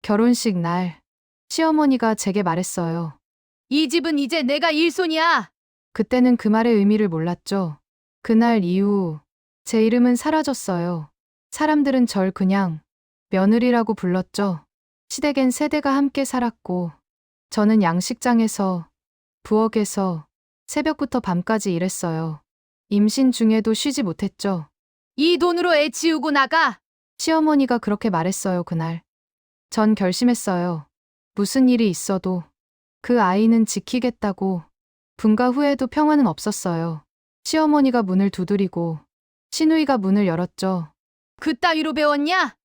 결혼식 날 시어머니가 제게 말했어요. 이 집은 이제 내가 일손이야. 그때는 그 말의 의미를 몰랐죠. 그날 이후 제 이름은 사라졌어요. 사람들은 절 그냥 며느리라고 불렀죠. 시댁엔 세대가 함께 살았고 저는 양식장에서 부엌에서 새벽부터 밤까지 일했어요. 임신 중에도 쉬지 못했죠. 이 돈으로 애 지우고 나가. 시어머니가 그렇게 말했어요, 그날. 전 결심했어요. 무슨 일이 있어도 그 아이는 지키겠다고. 분가 후에도 평화는 없었어요. 시어머니가 문을 두드리고 시누이가 문을 열었죠. 그따위로 배웠냐?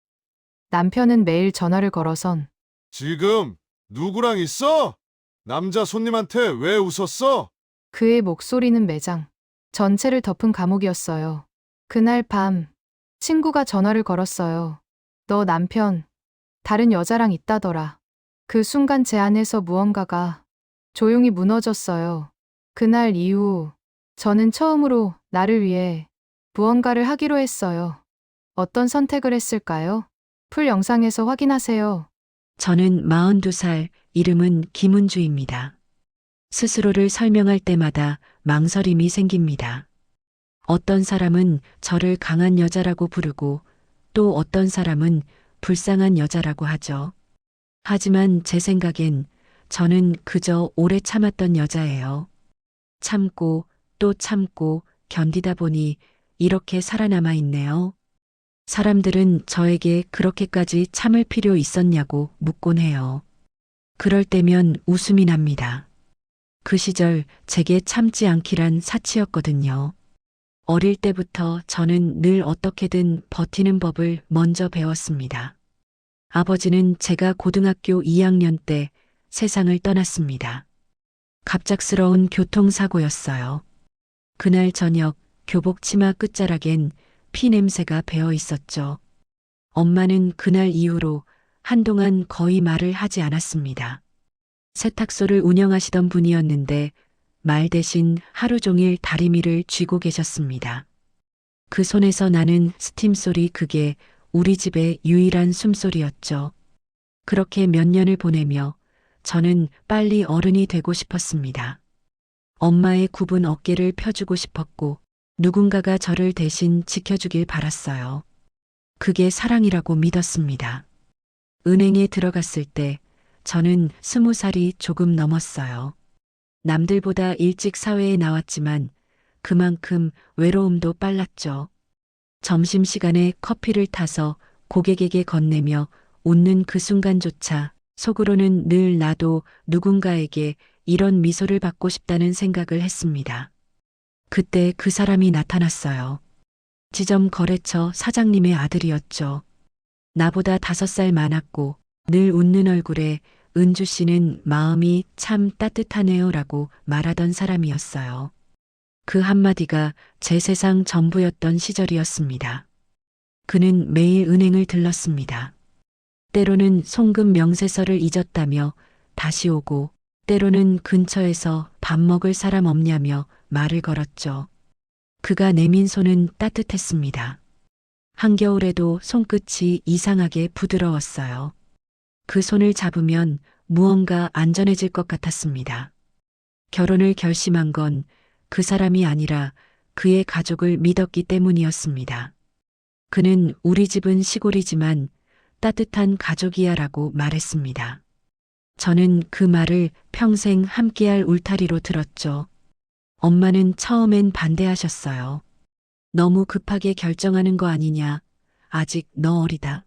남편은 매일 전화를 걸어선 지금 누구랑 있어? 남자 손님한테 왜 웃었어? 그의 목소리는 매장 전체를 덮은 감옥이었어요. 그날 밤 친구가 전화를 걸었어요. 너 남편 다른 여자랑 있다더라. 그 순간 제 안에서 무언가가 조용히 무너졌어요. 그날 이후 저는 처음으로 나를 위해 무언가를 하기로 했어요. 어떤 선택을 했을까요? 풀 영상에서 확인하세요. 저는 42살, 이름은 김은주입니다. 스스로를 설명할 때마다 망설임이 생깁니다. 어떤 사람은 저를 강한 여자라고 부르고 또 어떤 사람은 불쌍한 여자라고 하죠. 하지만 제 생각엔 저는 그저 오래 참았던 여자예요. 참고 또 참고 견디다 보니 이렇게 살아남아 있네요. 사람들은 저에게 그렇게까지 참을 필요 있었냐고 묻곤 해요. 그럴 때면 웃음이 납니다. 그 시절 제게 참지 않기란 사치였거든요. 어릴 때부터 저는 늘 어떻게든 버티는 법을 먼저 배웠습니다. 아버지는 제가 고등학교 2학년 때 세상을 떠났습니다. 갑작스러운 교통사고였어요. 그날 저녁 교복 치마 끝자락엔 피 냄새가 배어 있었죠. 엄마는 그날 이후로 한동안 거의 말을 하지 않았습니다. 세탁소를 운영하시던 분이었는데 말 대신 하루 종일 다리미를 쥐고 계셨습니다. 그 손에서 나는 스팀 소리, 그게 우리 집의 유일한 숨소리였죠. 그렇게 몇 년을 보내며 저는 빨리 어른이 되고 싶었습니다. 엄마의 굽은 어깨를 펴주고 싶었고 누군가가 저를 대신 지켜주길 바랐어요. 그게 사랑이라고 믿었습니다. 은행에 들어갔을 때 저는 20살이 조금 넘었어요. 남들보다 일찍 사회에 나왔지만 그만큼 외로움도 빨랐죠. 점심시간에 커피를 타서 고객에게 건네며 웃는 그 순간조차 속으로는 늘 나도 누군가에게 이런 미소를 받고 싶다는 생각을 했습니다. 그때 그 사람이 나타났어요. 지점 거래처 사장님의 아들이었죠. 나보다 5살 많았고 늘 웃는 얼굴에 은주 씨는 마음이 참 따뜻하네요라고 말하던 사람이었어요. 그 한마디가 제 세상 전부였던 시절이었습니다. 그는 매일 은행을 들렀습니다. 때로는 송금 명세서를 잊었다며 다시 오고 때로는 근처에서 밥 먹을 사람 없냐며 말을 걸었죠. 그가 내민 손은 따뜻했습니다. 한겨울에도 손끝이 이상하게 부드러웠어요. 그 손을 잡으면 무언가 안전해질 것 같았습니다. 결혼을 결심한 건 그 사람이 아니라 그의 가족을 믿었기 때문이었습니다. 그는 우리 집은 시골이지만 따뜻한 가족이야라고 말했습니다. 저는 그 말을 평생 함께할 울타리로 들었죠. 엄마는 처음엔 반대하셨어요. 너무 급하게 결정하는 거 아니냐. 아직 너 어리다.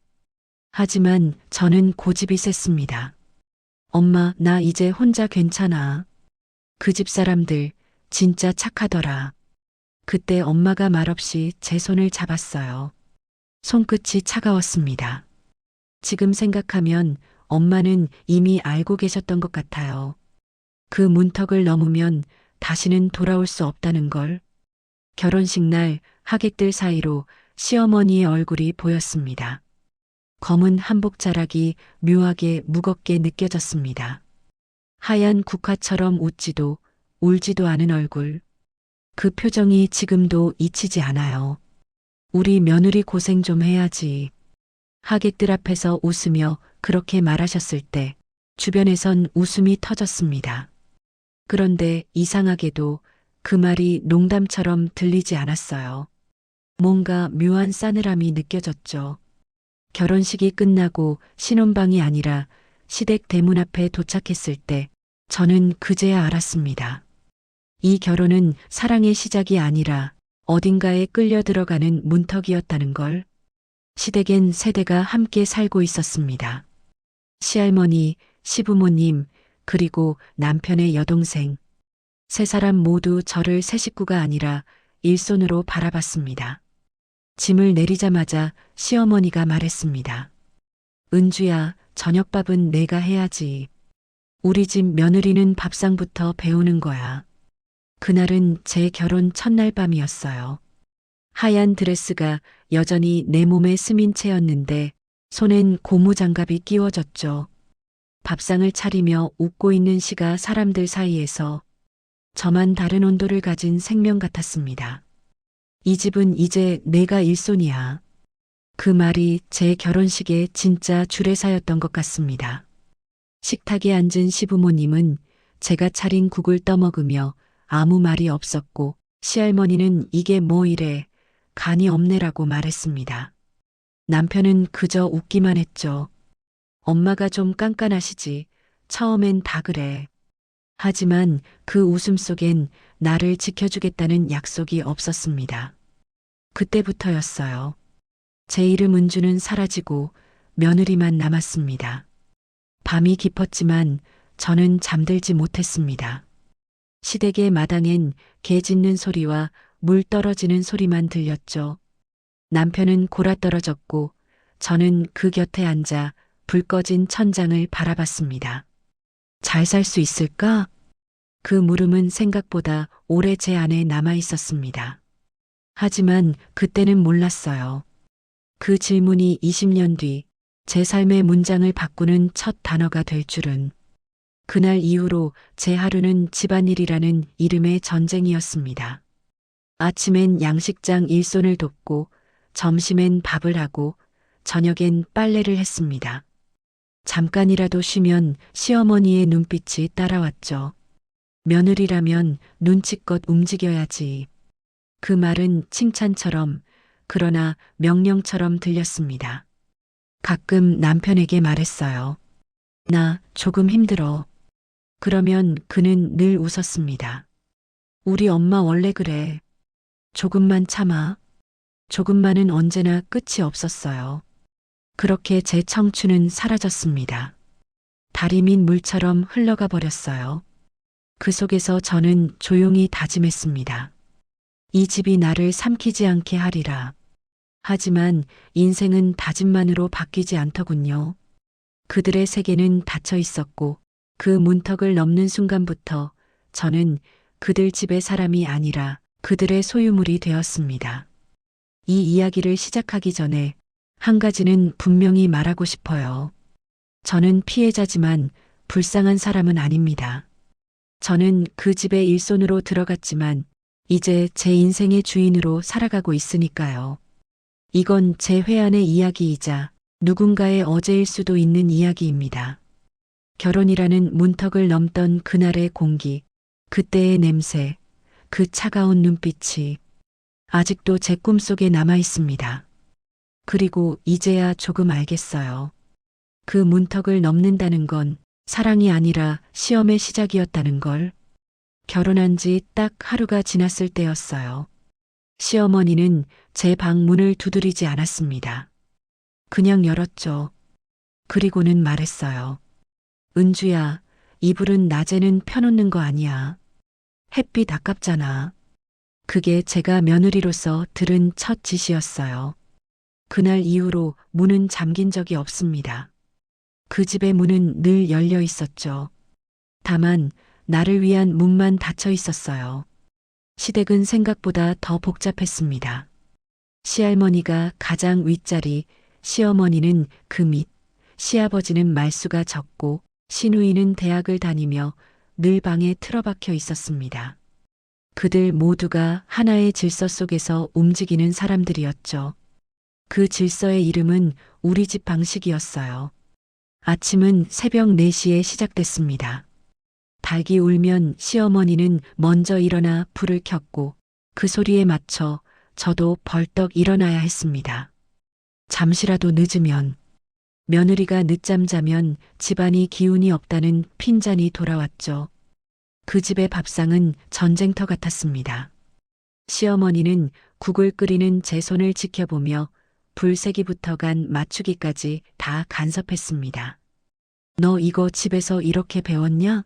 하지만 저는 고집이 셌습니다. 엄마, 나 이제 혼자 괜찮아. 그 집 사람들 진짜 착하더라. 그때 엄마가 말없이 제 손을 잡았어요. 손끝이 차가웠습니다. 지금 생각하면 엄마는 이미 알고 계셨던 것 같아요. 그 문턱을 넘으면 다시는 돌아올 수 없다는 걸. 결혼식 날 하객들 사이로 시어머니의 얼굴이 보였습니다. 검은 한복 자락이 묘하게 무겁게 느껴졌습니다. 하얀 국화처럼 웃지도 울지도 않은 얼굴. 그 표정이 지금도 잊히지 않아요. 우리 며느리 고생 좀 해야지. 하객들 앞에서 웃으며 그렇게 말하셨을 때 주변에선 웃음이 터졌습니다. 그런데 이상하게도 그 말이 농담처럼 들리지 않았어요. 뭔가 묘한 싸늘함이 느껴졌죠. 결혼식이 끝나고 신혼방이 아니라 시댁 대문 앞에 도착했을 때 저는 그제야 알았습니다. 이 결혼은 사랑의 시작이 아니라 어딘가에 끌려 들어가는 문턱이었다는 걸. 시댁엔 세대가 함께 살고 있었습니다. 시할머니, 시부모님, 그리고 남편의 여동생. 세 사람 모두 저를 새 식구가 아니라 일손으로 바라봤습니다. 짐을 내리자마자 시어머니가 말했습니다. 은주야, 저녁밥은 내가 해야지. 우리 집 며느리는 밥상부터 배우는 거야. 그날은 제 결혼 첫날 밤이었어요. 하얀 드레스가 여전히 내 몸에 스민 채였는데 손엔 고무장갑이 끼워졌죠. 밥상을 차리며 웃고 있는 시가 사람들 사이에서 저만 다른 온도를 가진 생명 같았습니다. 이 집은 이제 내가 일손이야. 그 말이 제 결혼식의 진짜 주례사였던 것 같습니다. 식탁에 앉은 시부모님은 제가 차린 국을 떠먹으며 아무 말이 없었고 시할머니는 이게 뭐 이래 간이 없네라고 말했습니다. 남편은 그저 웃기만 했죠. 엄마가 좀 깐깐하시지. 처음엔 다 그래. 하지만 그 웃음 속엔 나를 지켜주겠다는 약속이 없었습니다. 그때부터였어요. 제 이름 은주는 사라지고 며느리만 남았습니다. 밤이 깊었지만 저는 잠들지 못했습니다. 시댁의 마당엔 개 짖는 소리와 물 떨어지는 소리만 들렸죠. 남편은 골아떨어졌고 저는 그 곁에 앉아 불 꺼진 천장을 바라봤습니다. 잘 살 수 있을까? 그 물음은 생각보다 오래 제 안에 남아 있었습니다. 하지만 그때는 몰랐어요. 그 질문이 20년 뒤 제 삶의 문장을 바꾸는 첫 단어가 될 줄은. 그날 이후로 제 하루는 집안일이라는 이름의 전쟁이었습니다. 아침엔 양식장 일손을 돕고 점심엔 밥을 하고 저녁엔 빨래를 했습니다. 잠깐이라도 쉬면 시어머니의 눈빛이 따라왔죠. 며느리라면 눈치껏 움직여야지. 그 말은 칭찬처럼 그러나 명령처럼 들렸습니다. 가끔 남편에게 말했어요. 나 조금 힘들어. 그러면 그는 늘 웃었습니다. 우리 엄마 원래 그래. 조금만 참아. 조금만은 언제나 끝이 없었어요. 그렇게 제 청춘은 사라졌습니다. 달이 민 물처럼 흘러가 버렸어요. 그 속에서 저는 조용히 다짐했습니다. 이 집이 나를 삼키지 않게 하리라. 하지만 인생은 다짐만으로 바뀌지 않더군요. 그들의 세계는 닫혀 있었고 그 문턱을 넘는 순간부터 저는 그들 집의 사람이 아니라 그들의 소유물이 되었습니다. 이 이야기를 시작하기 전에 한 가지는 분명히 말하고 싶어요. 저는 피해자지만 불쌍한 사람은 아닙니다. 저는 그 집에 일손으로 들어갔지만 이제 제 인생의 주인으로 살아가고 있으니까요. 이건 제 회한의 이야기이자 누군가의 어제일 수도 있는 이야기입니다. 결혼이라는 문턱을 넘던 그날의 공기, 그때의 냄새, 그 차가운 눈빛이 아직도 제 꿈속에 남아 있습니다. 그리고 이제야 조금 알겠어요. 그 문턱을 넘는다는 건 사랑이 아니라 시험의 시작이었다는 걸. 결혼한 지 딱 하루가 지났을 때였어요. 시어머니는 제 방 문을 두드리지 않았습니다. 그냥 열었죠. 그리고는 말했어요. 은주야, 이불은 낮에는 펴놓는 거 아니야. 햇빛 아깝잖아. 그게 제가 며느리로서 들은 첫 지시였어요. 그날 이후로 문은 잠긴 적이 없습니다. 그 집의 문은 늘 열려 있었죠. 다만 나를 위한 문만 닫혀 있었어요. 시댁은 생각보다 더 복잡했습니다. 시할머니가 가장 윗자리, 시어머니는 그 밑, 시아버지는 말수가 적고 시누이는 대학을 다니며 늘 방에 틀어박혀 있었습니다. 그들 모두가 하나의 질서 속에서 움직이는 사람들이었죠. 그 질서의 이름은 우리 집 방식이었어요. 아침은 새벽 4시에 시작됐습니다. 닭이 울면 시어머니는 먼저 일어나 불을 켰고 그 소리에 맞춰 저도 벌떡 일어나야 했습니다. 잠시라도 늦으면 며느리가 늦잠 자면 집안이 기운이 없다는 핀잔이 돌아왔죠. 그 집의 밥상은 전쟁터 같았습니다. 시어머니는 국을 끓이는 제 손을 지켜보며 불세기부터 간 맞추기까지 다 간섭했습니다. 너 이거 집에서 이렇게 배웠냐?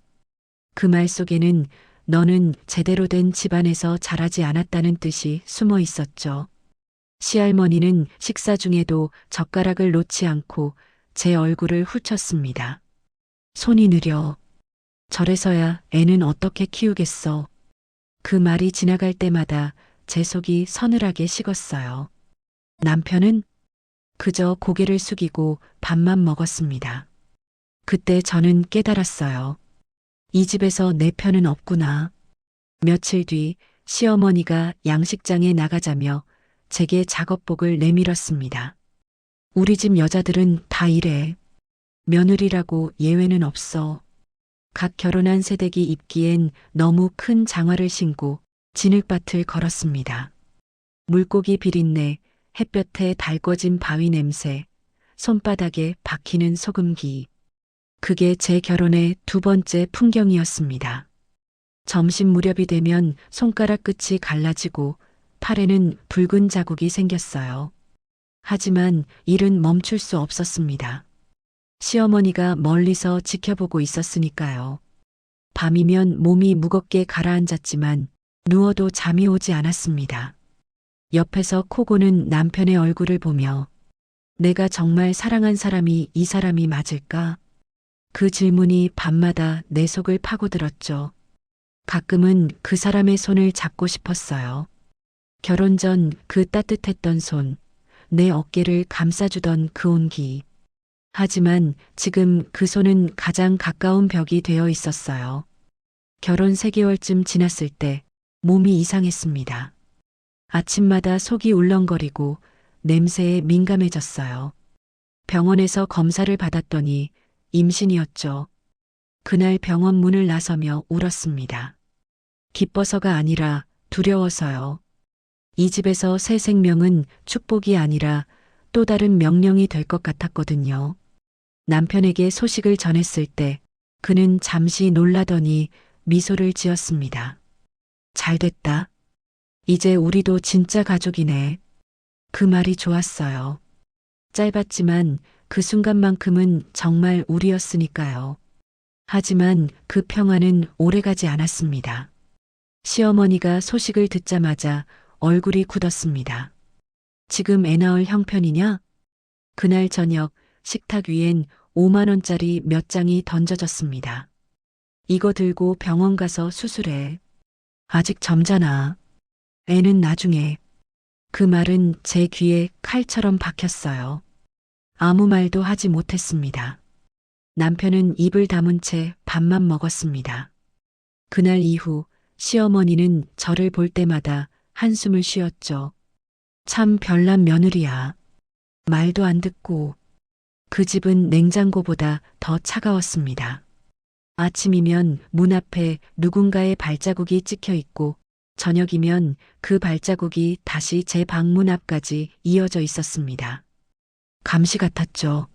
그 말 속에는 너는 제대로 된 집안에서 자라지 않았다는 뜻이 숨어 있었죠. 시할머니는 식사 중에도 젓가락을 놓지 않고 제 얼굴을 훑쳤습니다. 손이 느려. 저래서야 애는 어떻게 키우겠어. 그 말이 지나갈 때마다 제 속이 서늘하게 식었어요. 남편은 그저 고개를 숙이고 밥만 먹었습니다. 그때 저는 깨달았어요. 이 집에서 내 편은 없구나. 며칠 뒤 시어머니가 양식장에 나가자며 제게 작업복을 내밀었습니다. 우리 집 여자들은 다 이래. 며느리라고 예외는 없어. 각 결혼한 새댁이 입기엔 너무 큰 장화를 신고 진흙밭을 걸었습니다. 물고기 비린내, 햇볕에 달궈진 바위 냄새, 손바닥에 박히는 소금기. 그게 제 결혼의 두 번째 풍경이었습니다. 점심 무렵이 되면 손가락 끝이 갈라지고 팔에는 붉은 자국이 생겼어요. 하지만 일은 멈출 수 없었습니다. 시어머니가 멀리서 지켜보고 있었으니까요. 밤이면 몸이 무겁게 가라앉았지만 누워도 잠이 오지 않았습니다. 옆에서 코 고는 남편의 얼굴을 보며 내가 정말 사랑한 사람이 이 사람이 맞을까? 그 질문이 밤마다 내 속을 파고들었죠. 가끔은 그 사람의 손을 잡고 싶었어요. 결혼 전 그 따뜻했던 손, 내 어깨를 감싸주던 그 온기. 하지만 지금 그 손은 가장 가까운 벽이 되어 있었어요. 결혼 3개월쯤 지났을 때 몸이 이상했습니다. 아침마다 속이 울렁거리고 냄새에 민감해졌어요. 병원에서 검사를 받았더니 임신이었죠. 그날 병원 문을 나서며 울었습니다. 기뻐서가 아니라 두려워서요. 이 집에서 새 생명은 축복이 아니라 또 다른 명령이 될 것 같았거든요. 남편에게 소식을 전했을 때 그는 잠시 놀라더니 미소를 지었습니다. 잘 됐다. 이제 우리도 진짜 가족이네. 그 말이 좋았어요. 짧았지만 그 순간만큼은 정말 우리였으니까요. 하지만 그 평화는 오래가지 않았습니다. 시어머니가 소식을 듣자마자 얼굴이 굳었습니다. 지금 애 낳을 형편이냐? 그날 저녁 식탁 위엔 5만 원짜리 몇 장이 던져졌습니다. 이거 들고 병원 가서 수술해. 아직 젊잖아. 애는 나중에. 그 말은 제 귀에 칼처럼 박혔어요. 아무 말도 하지 못했습니다. 남편은 입을 다문 채 밥만 먹었습니다. 그날 이후 시어머니는 저를 볼 때마다 한숨을 쉬었죠. 참 별난 며느리야. 말도 안 듣고. 그 집은 냉장고보다 더 차가웠습니다. 아침이면 문 앞에 누군가의 발자국이 찍혀 있고 저녁이면 그 발자국이 다시 제 방문 앞까지 이어져 있었습니다. 감시 같았죠.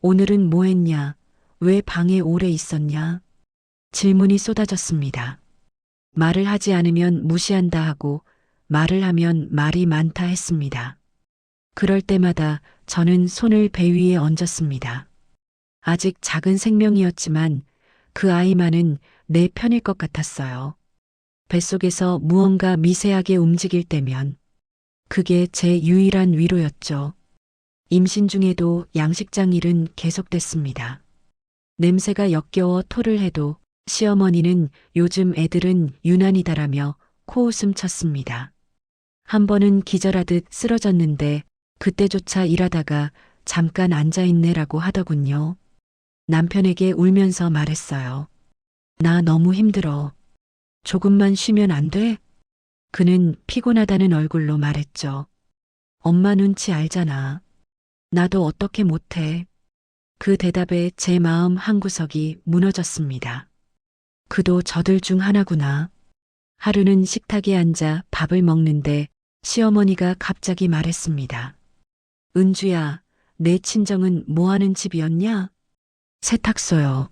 오늘은 뭐 했냐? 왜 방에 오래 있었냐? 질문이 쏟아졌습니다. 말을 하지 않으면 무시한다 하고 말을 하면 말이 많다 했습니다. 그럴 때마다 저는 손을 배 위에 얹었습니다. 아직 작은 생명이었지만 그 아이만은 내 편일 것 같았어요. 뱃속에서 무언가 미세하게 움직일 때면 그게 제 유일한 위로였죠. 임신 중에도 양식장 일은 계속됐습니다. 냄새가 역겨워 토를 해도 시어머니는 요즘 애들은 유난이다라며 코웃음 쳤습니다. 한 번은 기절하듯 쓰러졌는데 그때조차 일하다가 잠깐 앉아있네라고 하더군요. 남편에게 울면서 말했어요. 나 너무 힘들어. 조금만 쉬면 안 돼? 그는 피곤하다는 얼굴로 말했죠. 엄마 눈치 알잖아. 나도 어떻게 못해. 그 대답에 제 마음 한구석이 무너졌습니다. 그도 저들 중 하나구나. 하루는 식탁에 앉아 밥을 먹는데 시어머니가 갑자기 말했습니다. 은주야, 내 친정은 뭐 하는 집이었냐? 세탁소요.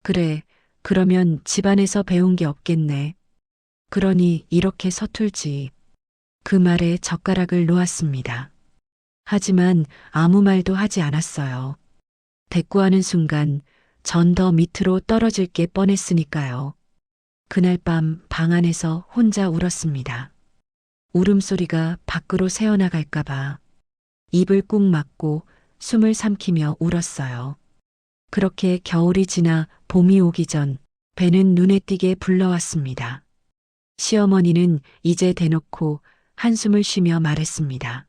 그래, 그러면 집안에서 배운 게 없겠네. 그러니 이렇게 서툴지. 그 말에 젓가락을 놓았습니다. 하지만 아무 말도 하지 않았어요. 대꾸하는 순간 전 더 밑으로 떨어질 게 뻔했으니까요. 그날 밤 방 안에서 혼자 울었습니다. 울음소리가 밖으로 새어나갈까봐 입을 꾹 막고 숨을 삼키며 울었어요. 그렇게 겨울이 지나 봄이 오기 전 배는 눈에 띄게 불러왔습니다. 시어머니는 이제 대놓고 한숨을 쉬며 말했습니다.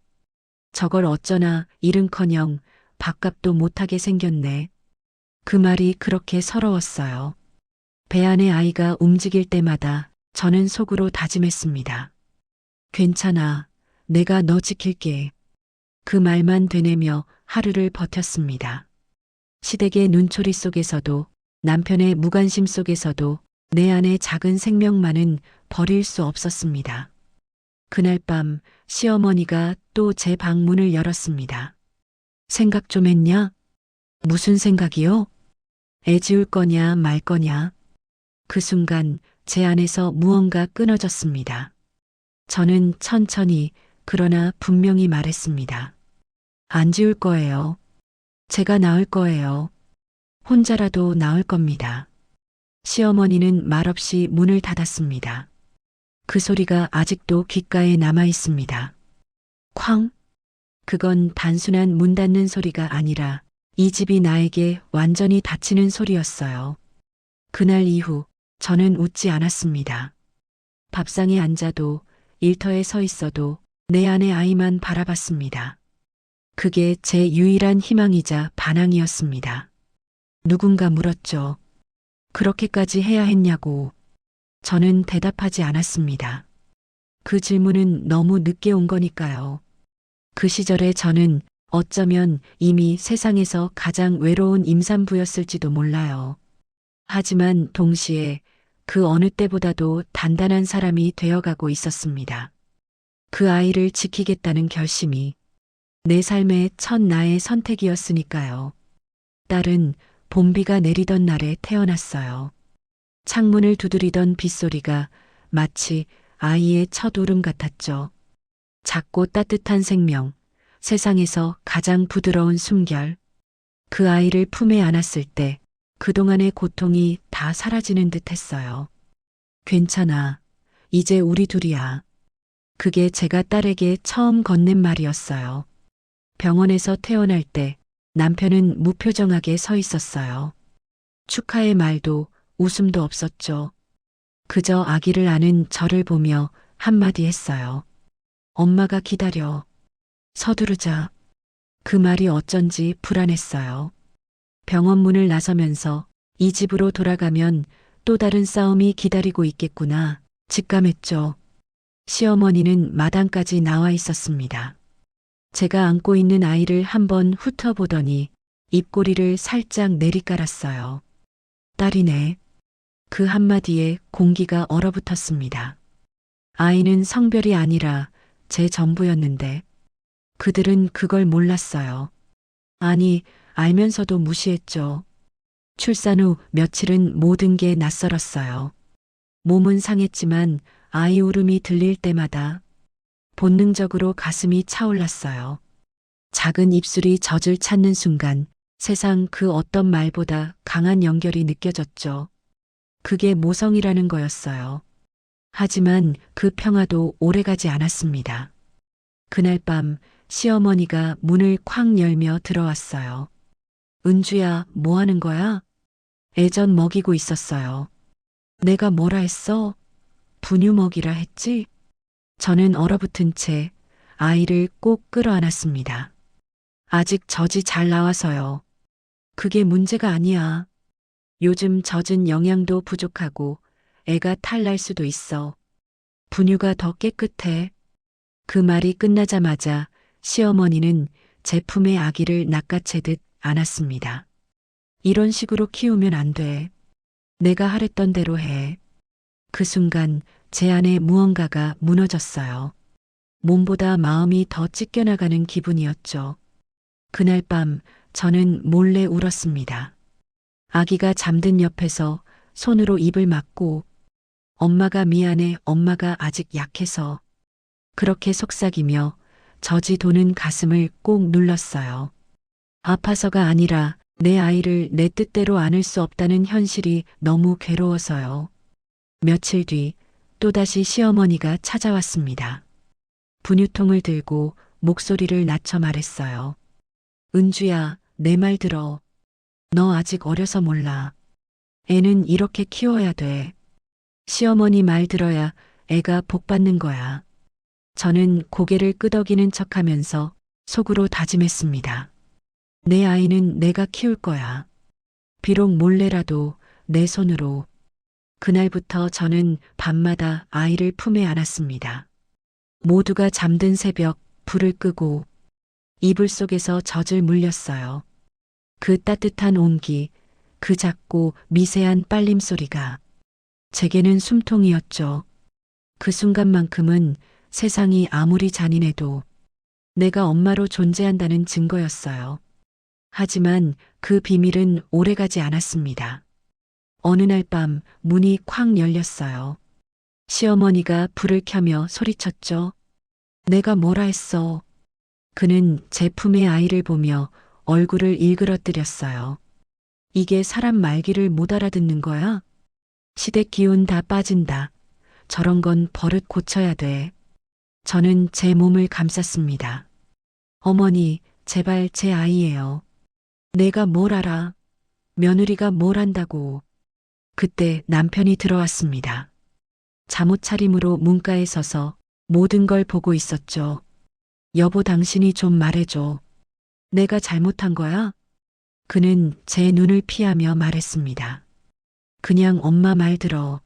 저걸 어쩌나 일은커녕 밥값도 못하게 생겼네. 그 말이 그렇게 서러웠어요. 배 안의 아이가 움직일 때마다 저는 속으로 다짐했습니다. 괜찮아. 내가 너 지킬게. 그 말만 되뇌며 하루를 버텼습니다. 시댁의 눈초리 속에서도 남편의 무관심 속에서도 내 안의 작은 생명만은 버릴 수 없었습니다. 그날 밤 시어머니가 또 제 방문을 열었습니다. 생각 좀 했냐? 무슨 생각이요? 애 지울 거냐 말 거냐? 그 순간 제 안에서 무언가 끊어졌습니다. 저는 천천히 그러나 분명히 말했습니다. 안 지울 거예요. 제가 낳을 거예요. 혼자라도 낳을 겁니다. 시어머니는 말없이 문을 닫았습니다. 그 소리가 아직도 귓가에 남아 있습니다. 쾅! 그건 단순한 문 닫는 소리가 아니라 이 집이 나에게 완전히 닫히는 소리였어요. 그날 이후 저는 웃지 않았습니다. 밥상에 앉아도 일터에 서 있어도 내 안의 아이만 바라봤습니다. 그게 제 유일한 희망이자 반항이었습니다. 누군가 물었죠. 그렇게까지 해야 했냐고. 저는 대답하지 않았습니다. 그 질문은 너무 늦게 온 거니까요. 그 시절에 저는 어쩌면 이미 세상에서 가장 외로운 임산부였을지도 몰라요. 하지만 동시에 그 어느 때보다도 단단한 사람이 되어가고 있었습니다. 그 아이를 지키겠다는 결심이 내 삶의 첫 나의 선택이었으니까요. 딸은 봄비가 내리던 날에 태어났어요. 창문을 두드리던 빗소리가 마치 아이의 첫 울음 같았죠. 작고 따뜻한 생명, 세상에서 가장 부드러운 숨결. 그 아이를 품에 안았을 때 그동안의 고통이 다 사라지는 듯 했어요. 괜찮아. 이제 우리 둘이야. 그게 제가 딸에게 처음 건넨 말이었어요. 병원에서 퇴원할 때 남편은 무표정하게 서 있었어요. 축하의 말도 웃음도 없었죠. 그저 아기를 안은 저를 보며 한마디 했어요. 엄마가 기다려. 서두르자. 그 말이 어쩐지 불안했어요. 병원 문을 나서면서 이 집으로 돌아가면 또 다른 싸움이 기다리고 있겠구나 직감했죠. 시어머니는 마당까지 나와 있었습니다. 제가 안고 있는 아이를 한번 훑어보더니 입꼬리를 살짝 내리깔았어요. 딸이네. 그 한마디에 공기가 얼어붙었습니다. 아이는 성별이 아니라 제 전부였는데 그들은 그걸 몰랐어요. 아니, 알면서도 무시했죠. 출산 후 며칠은 모든 게 낯설었어요. 몸은 상했지만 아이 울음이 들릴 때마다 본능적으로 가슴이 차올랐어요. 작은 입술이 젖을 찾는 순간 세상 그 어떤 말보다 강한 연결이 느껴졌죠. 그게 모성이라는 거였어요. 하지만 그 평화도 오래가지 않았습니다. 그날 밤 시어머니가 문을 쾅 열며 들어왔어요. 은주야, 뭐 하는 거야? 애전 먹이고 있었어요. 내가 뭐라 했어? 분유 먹이라 했지? 저는 얼어붙은 채 아이를 꼭 끌어안았습니다. 아직 젖이 잘 나와서요. 그게 문제가 아니야. 요즘 젖은 영양도 부족하고 애가 탈날 수도 있어. 분유가 더 깨끗해. 그 말이 끝나자마자 시어머니는 제 품에 아기를 낚아채듯 안았습니다. 이런 식으로 키우면 안 돼. 내가 하랬던 대로 해. 그 순간 제 안에 무언가가 무너졌어요. 몸보다 마음이 더 찢겨나가는 기분이었죠. 그날 밤 저는 몰래 울었습니다. 아기가 잠든 옆에서 손으로 입을 막고 엄마가 미안해, 엄마가 아직 약해서 그렇게 속삭이며 젖이 도는 가슴을 꼭 눌렀어요. 아파서가 아니라 내 아이를 내 뜻대로 안을 수 없다는 현실이 너무 괴로워서요. 며칠 뒤 또다시 시어머니가 찾아왔습니다. 분유통을 들고 목소리를 낮춰 말했어요. 은주야, 내 말 들어. 너 아직 어려서 몰라. 애는 이렇게 키워야 돼. 시어머니 말 들어야 애가 복 받는 거야. 저는 고개를 끄덕이는 척하면서 속으로 다짐했습니다. 내 아이는 내가 키울 거야. 비록 몰래라도 내 손으로. 그날부터 저는 밤마다 아이를 품에 안았습니다. 모두가 잠든 새벽 불을 끄고 이불 속에서 젖을 물렸어요. 그 따뜻한 온기, 그 작고 미세한 빨림 소리가 제게는 숨통이었죠. 그 순간만큼은 세상이 아무리 잔인해도 내가 엄마로 존재한다는 증거였어요. 하지만 그 비밀은 오래가지 않았습니다. 어느 날 밤 문이 쾅 열렸어요. 시어머니가 불을 켜며 소리쳤죠. 내가 뭐라 했어. 그는 제 품의 아이를 보며 얼굴을 일그러뜨렸어요. 이게 사람 말귀를 못 알아듣는 거야? 시댁 기운 다 빠진다. 저런 건 버릇 고쳐야 돼. 저는 제 몸을 감쌌습니다. 어머니, 제발 제 아이예요. 내가 뭘 알아? 며느리가 뭘 안다고. 그때 남편이 들어왔습니다. 잠옷 차림으로 문가에 서서 모든 걸 보고 있었죠. 여보, 당신이 좀 말해줘. 내가 잘못한 거야? 그는 제 눈을 피하며 말했습니다. 그냥 엄마 말 들어.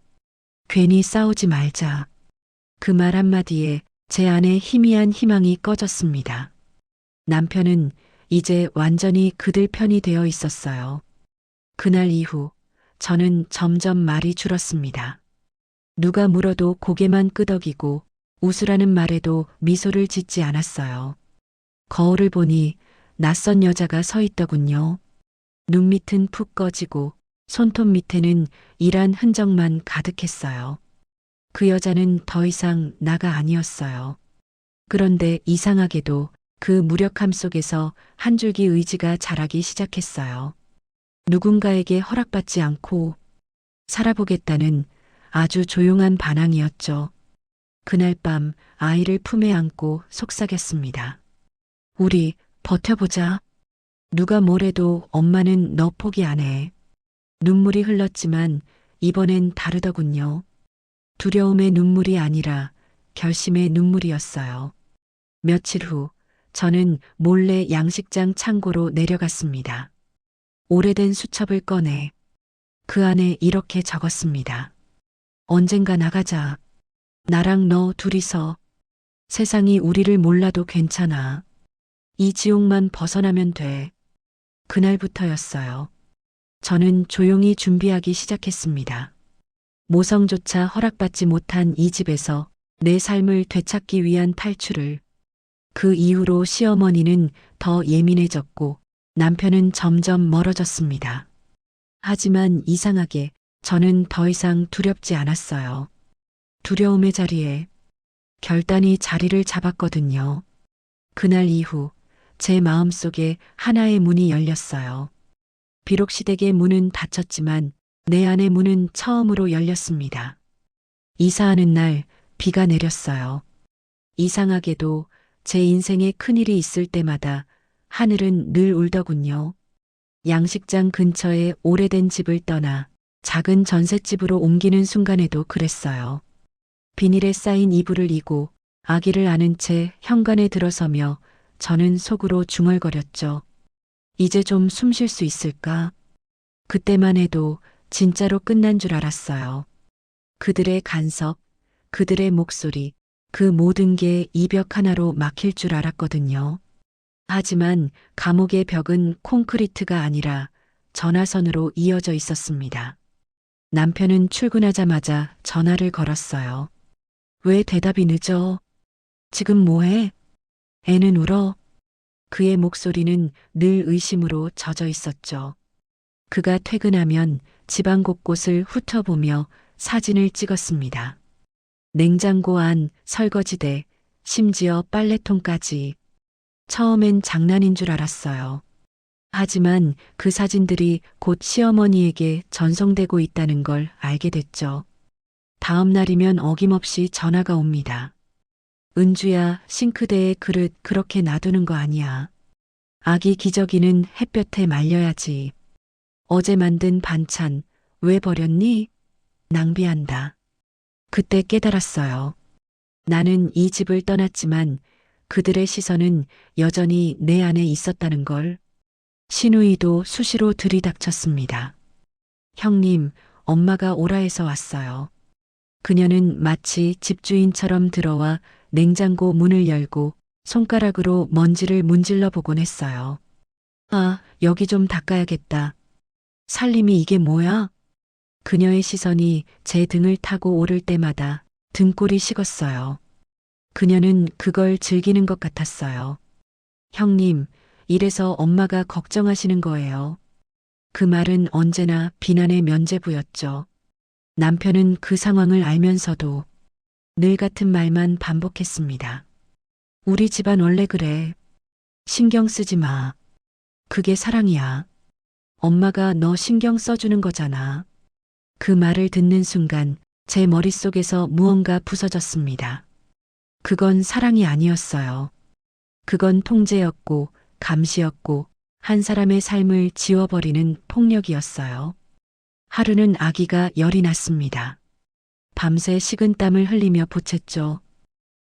괜히 싸우지 말자. 그 말 한마디에 제 안에 희미한 희망이 꺼졌습니다. 남편은 이제 완전히 그들 편이 되어 있었어요. 그날 이후 저는 점점 말이 줄었습니다. 누가 물어도 고개만 끄덕이고 웃으라는 말에도 미소를 짓지 않았어요. 거울을 보니 낯선 여자가 서 있더군요. 눈 밑은 푹 꺼지고 손톱 밑에는 일한 흔적만 가득했어요. 그 여자는 더 이상 나가 아니었어요. 그런데 이상하게도 그 무력함 속에서 한 줄기 의지가 자라기 시작했어요. 누군가에게 허락받지 않고 살아보겠다는 아주 조용한 반항이었죠. 그날 밤 아이를 품에 안고 속삭였습니다. 우리 버텨보자. 누가 뭐래도 엄마는 너 포기 안 해. 눈물이 흘렀지만 이번엔 다르더군요. 두려움의 눈물이 아니라 결심의 눈물이었어요. 며칠 후 저는 몰래 양식장 창고로 내려갔습니다. 오래된 수첩을 꺼내 그 안에 이렇게 적었습니다. 언젠가 나가자. 나랑 너 둘이서. 세상이 우리를 몰라도 괜찮아. 이 지옥만 벗어나면 돼. 그날부터였어요. 저는 조용히 준비하기 시작했습니다. 모성조차 허락받지 못한 이 집에서 내 삶을 되찾기 위한 탈출을. 그 이후로 시어머니는 더 예민해졌고 남편은 점점 멀어졌습니다. 하지만 이상하게 저는 더 이상 두렵지 않았어요. 두려움의 자리에 결단이 자리를 잡았거든요. 그날 이후 제 마음속에 하나의 문이 열렸어요. 비록 시댁의 문은 닫혔지만 내 안의 문은 처음으로 열렸습니다. 이사하는 날 비가 내렸어요. 이상하게도 제 인생에 큰일이 있을 때마다 하늘은 늘 울더군요. 양식장 근처에 오래된 집을 떠나 작은 전셋집으로 옮기는 순간에도 그랬어요. 비닐에 쌓인 이불을 이고 아기를 안은 채 현관에 들어서며 저는 속으로 중얼거렸죠. 이제 좀 숨 쉴 수 있을까? 그때만 해도 진짜로 끝난 줄 알았어요. 그들의 간섭, 그들의 목소리, 그 모든 게 이 벽 하나로 막힐 줄 알았거든요. 하지만 감옥의 벽은 콘크리트가 아니라 전화선으로 이어져 있었습니다. 남편은 출근하자마자 전화를 걸었어요. 왜 대답이 늦어? 지금 뭐해? 애는 울어? 그의 목소리는 늘 의심으로 젖어 있었죠. 그가 퇴근하면 집안 곳곳을 훑어보며 사진을 찍었습니다. 냉장고 안, 설거지대, 심지어 빨래통까지. 처음엔 장난인 줄 알았어요. 하지만 그 사진들이 곧 시어머니에게 전송되고 있다는 걸 알게 됐죠. 다음 날이면 어김없이 전화가 옵니다. 은주야, 싱크대에 그릇 그렇게 놔두는 거 아니야. 아기 기저귀는 햇볕에 말려야지. 어제 만든 반찬 왜 버렸니? 낭비한다. 그때 깨달았어요. 나는 이 집을 떠났지만 그들의 시선은 여전히 내 안에 있었다는 걸. 신우이도 수시로 들이닥쳤습니다. 형님, 엄마가 오라 해서 왔어요. 그녀는 마치 집주인처럼 들어와 냉장고 문을 열고 손가락으로 먼지를 문질러 보곤 했어요. 아, 여기 좀 닦아야겠다. 살림이 이게 뭐야? 그녀의 시선이 제 등을 타고 오를 때마다 등골이 식었어요. 그녀는 그걸 즐기는 것 같았어요. 형님, 이래서 엄마가 걱정하시는 거예요. 그 말은 언제나 비난의 면죄부였죠. 남편은 그 상황을 알면서도 늘 같은 말만 반복했습니다. 우리 집안 원래 그래. 신경 쓰지 마. 그게 사랑이야. 엄마가 너 신경 써주는 거잖아. 그 말을 듣는 순간 제 머릿속에서 무언가 부서졌습니다. 그건 사랑이 아니었어요. 그건 통제였고 감시였고 한 사람의 삶을 지워버리는 폭력이었어요. 하루는 아기가 열이 났습니다. 밤새 식은땀을 흘리며 보챘죠.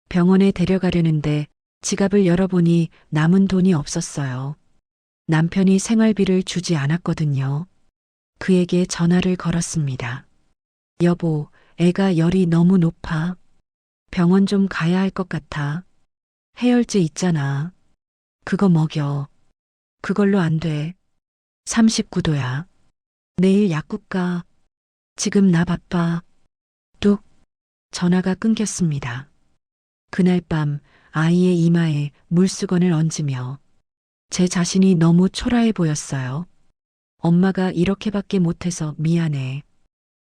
병원에 데려가려는데 지갑을 열어보니 남은 돈이 없었어요. 남편이 생활비를 주지 않았거든요. 그에게 전화를 걸었습니다. 여보, 애가 열이 너무 높아. 병원 좀 가야 할 것 같아. 해열제 있잖아. 그거 먹여. 그걸로 안 돼. 39도야. 내일 약국 가. 지금 나 바빠. 뚝. 전화가 끊겼습니다. 그날 밤 아이의 이마에 물수건을 얹으며 제 자신이 너무 초라해 보였어요. 엄마가 이렇게밖에 못해서 미안해.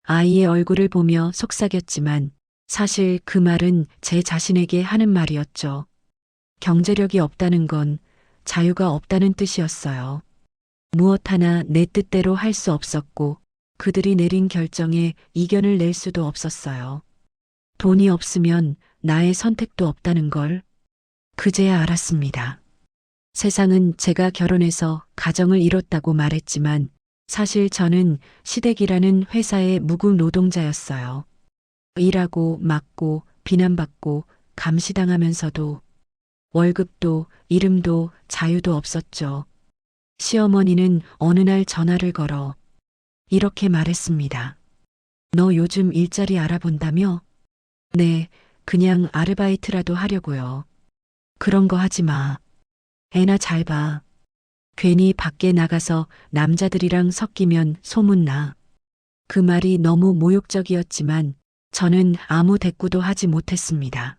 아이의 얼굴을 보며 속삭였지만 사실 그 말은 제 자신에게 하는 말이었죠. 경제력이 없다는 건 자유가 없다는 뜻이었어요. 무엇 하나 내 뜻대로 할 수 없었고 그들이 내린 결정에 이견을 낼 수도 없었어요. 돈이 없으면 나의 선택도 없다는 걸 그제야 알았습니다. 세상은 제가 결혼해서 가정을 이뤘다고 말했지만 사실 저는 시댁이라는 회사의 무급 노동자였어요. 일하고 맞고 비난받고 감시당하면서도 월급도 이름도 자유도 없었죠. 시어머니는 어느 날 전화를 걸어 이렇게 말했습니다. 너 요즘 일자리 알아본다며? 네, 그냥 아르바이트라도 하려고요. 그런 거 하지 마. 애나 잘 봐. 괜히 밖에 나가서 남자들이랑 섞이면 소문나. 그 말이 너무 모욕적이었지만 저는 아무 대꾸도 하지 못했습니다.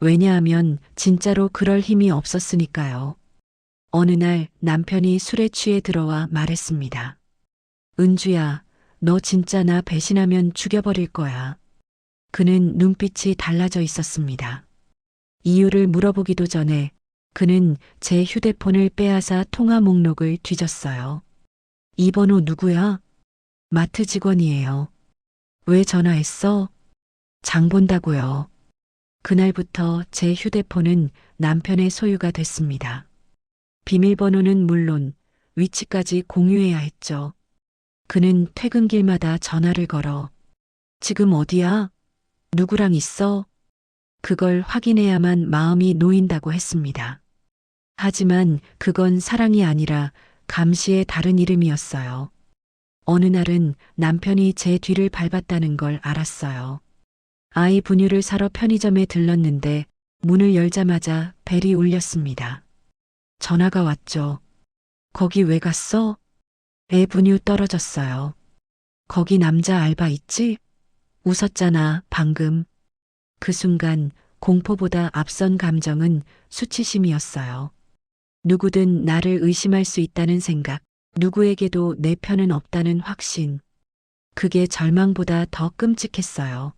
왜냐하면 진짜로 그럴 힘이 없었으니까요. 어느 날 남편이 술에 취해 들어와 말했습니다. 은주야, 너 진짜 나 배신하면 죽여버릴 거야. 그는 눈빛이 달라져 있었습니다. 이유를 물어보기도 전에 그는 제 휴대폰을 빼앗아 통화 목록을 뒤졌어요. 이 번호 누구야? 마트 직원이에요. 왜 전화했어? 장 본다고요. 그날부터 제 휴대폰은 남편의 소유가 됐습니다. 비밀번호는 물론 위치까지 공유해야 했죠. 그는 퇴근길마다 전화를 걸어 지금 어디야? 누구랑 있어? 그걸 확인해야만 마음이 놓인다고 했습니다. 하지만 그건 사랑이 아니라 감시의 다른 이름이었어요. 어느 날은 남편이 제 뒤를 밟았다는 걸 알았어요. 아이 분유를 사러 편의점에 들렀는데 문을 열자마자 벨이 울렸습니다. 전화가 왔죠. 거기 왜 갔어? 애 분유 떨어졌어요. 거기 남자 알바 있지? 웃었잖아, 방금. 그 순간 공포보다 앞선 감정은 수치심이었어요. 누구든 나를 의심할 수 있다는 생각, 누구에게도 내 편은 없다는 확신. 그게 절망보다 더 끔찍했어요.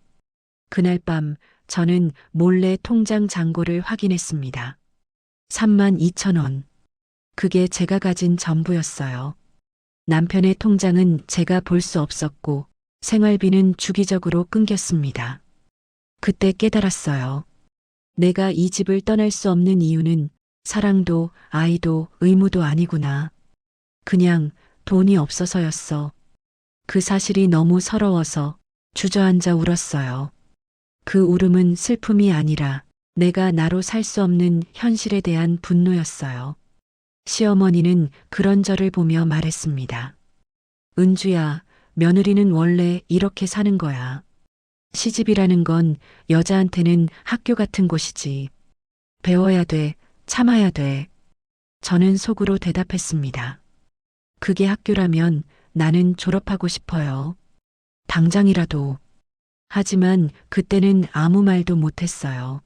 그날 밤 저는 몰래 통장 잔고를 확인했습니다. 32,000원. 그게 제가 가진 전부였어요. 남편의 통장은 제가 볼 수 없었고 생활비는 주기적으로 끊겼습니다. 그때 깨달았어요. 내가 이 집을 떠날 수 없는 이유는 사랑도 아이도 의무도 아니구나. 그냥 돈이 없어서였어. 그 사실이 너무 서러워서 주저앉아 울었어요. 그 울음은 슬픔이 아니라 내가 나로 살 수 없는 현실에 대한 분노였어요. 시어머니는 그런 저를 보며 말했습니다. 은주야, 며느리는 원래 이렇게 사는 거야. 시집이라는 건 여자한테는 학교 같은 곳이지. 배워야 돼, 참아야 돼. 저는 속으로 대답했습니다. 그게 학교라면 나는 졸업하고 싶어요. 당장이라도. 하지만 그때는 아무 말도 못했어요.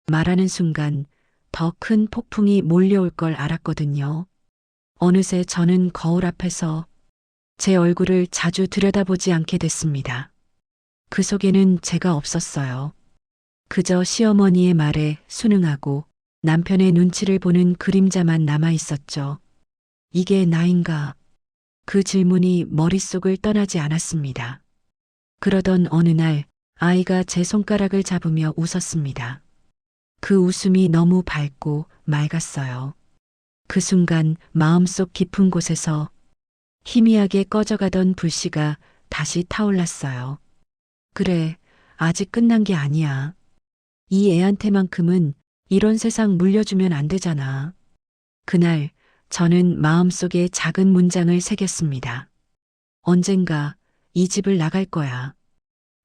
말하는 순간 더 큰 폭풍이 몰려올 걸 알았거든요. 어느새 저는 거울 앞에서 제 얼굴을 자주 들여다보지 않게 됐습니다. 그 속에는 제가 없었어요. 그저 시어머니의 말에 순응하고 남편의 눈치를 보는 그림자만 남아 있었죠. 이게 나인가? 그 질문이 머릿속을 떠나지 않았습니다. 그러던 어느 날 아이가 제 손가락을 잡으며 웃었습니다. 그 웃음이 너무 밝고 맑았어요. 그 순간 마음속 깊은 곳에서 희미하게 꺼져가던 불씨가 다시 타올랐어요. 그래, 아직 끝난 게 아니야. 이 애한테만큼은 이런 세상 물려주면 안 되잖아. 그날 저는 마음속에 작은 문장을 새겼습니다. 언젠가 이 집을 나갈 거야.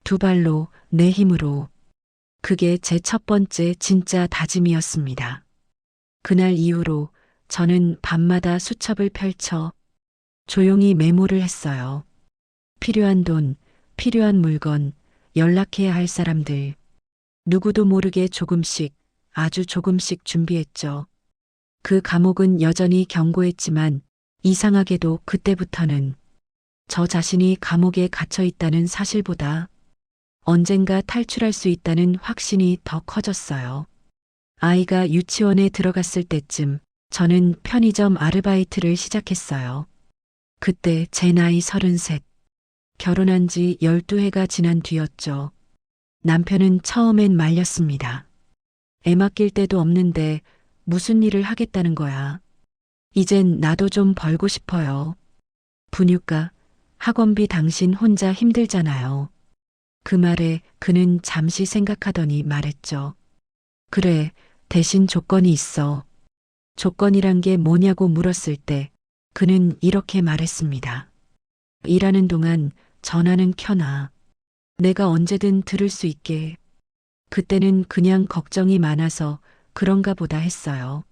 두 발로, 내 힘으로. 그게 제 첫 번째 진짜 다짐이었습니다. 그날 이후로 저는 밤마다 수첩을 펼쳐 조용히 메모를 했어요. 필요한 돈, 필요한 물건, 연락해야 할 사람들. 누구도 모르게 조금씩, 아주 조금씩 준비했죠. 그 감옥은 여전히 견고했지만 이상하게도 그때부터는 저 자신이 감옥에 갇혀 있다는 사실보다 언젠가 탈출할 수 있다는 확신이 더 커졌어요. 아이가 유치원에 들어갔을 때쯤 저는 편의점 아르바이트를 시작했어요. 그때 제 나이 33. 결혼한 지 12해가 지난 뒤였죠. 남편은 처음엔 말렸습니다. 애 맡길 데도 없는데 무슨 일을 하겠다는 거야. 이젠 나도 좀 벌고 싶어요. 분유가, 학원비 당신 혼자 힘들잖아요. 그 말에 그는 잠시 생각하더니 말했죠. 그래, 대신 조건이 있어. 조건이란 게 뭐냐고 물었을 때 그는 이렇게 말했습니다. 일하는 동안 전화는 켜놔. 내가 언제든 들을 수 있게. 그때는 그냥 걱정이 많아서 그런가 보다 했어요.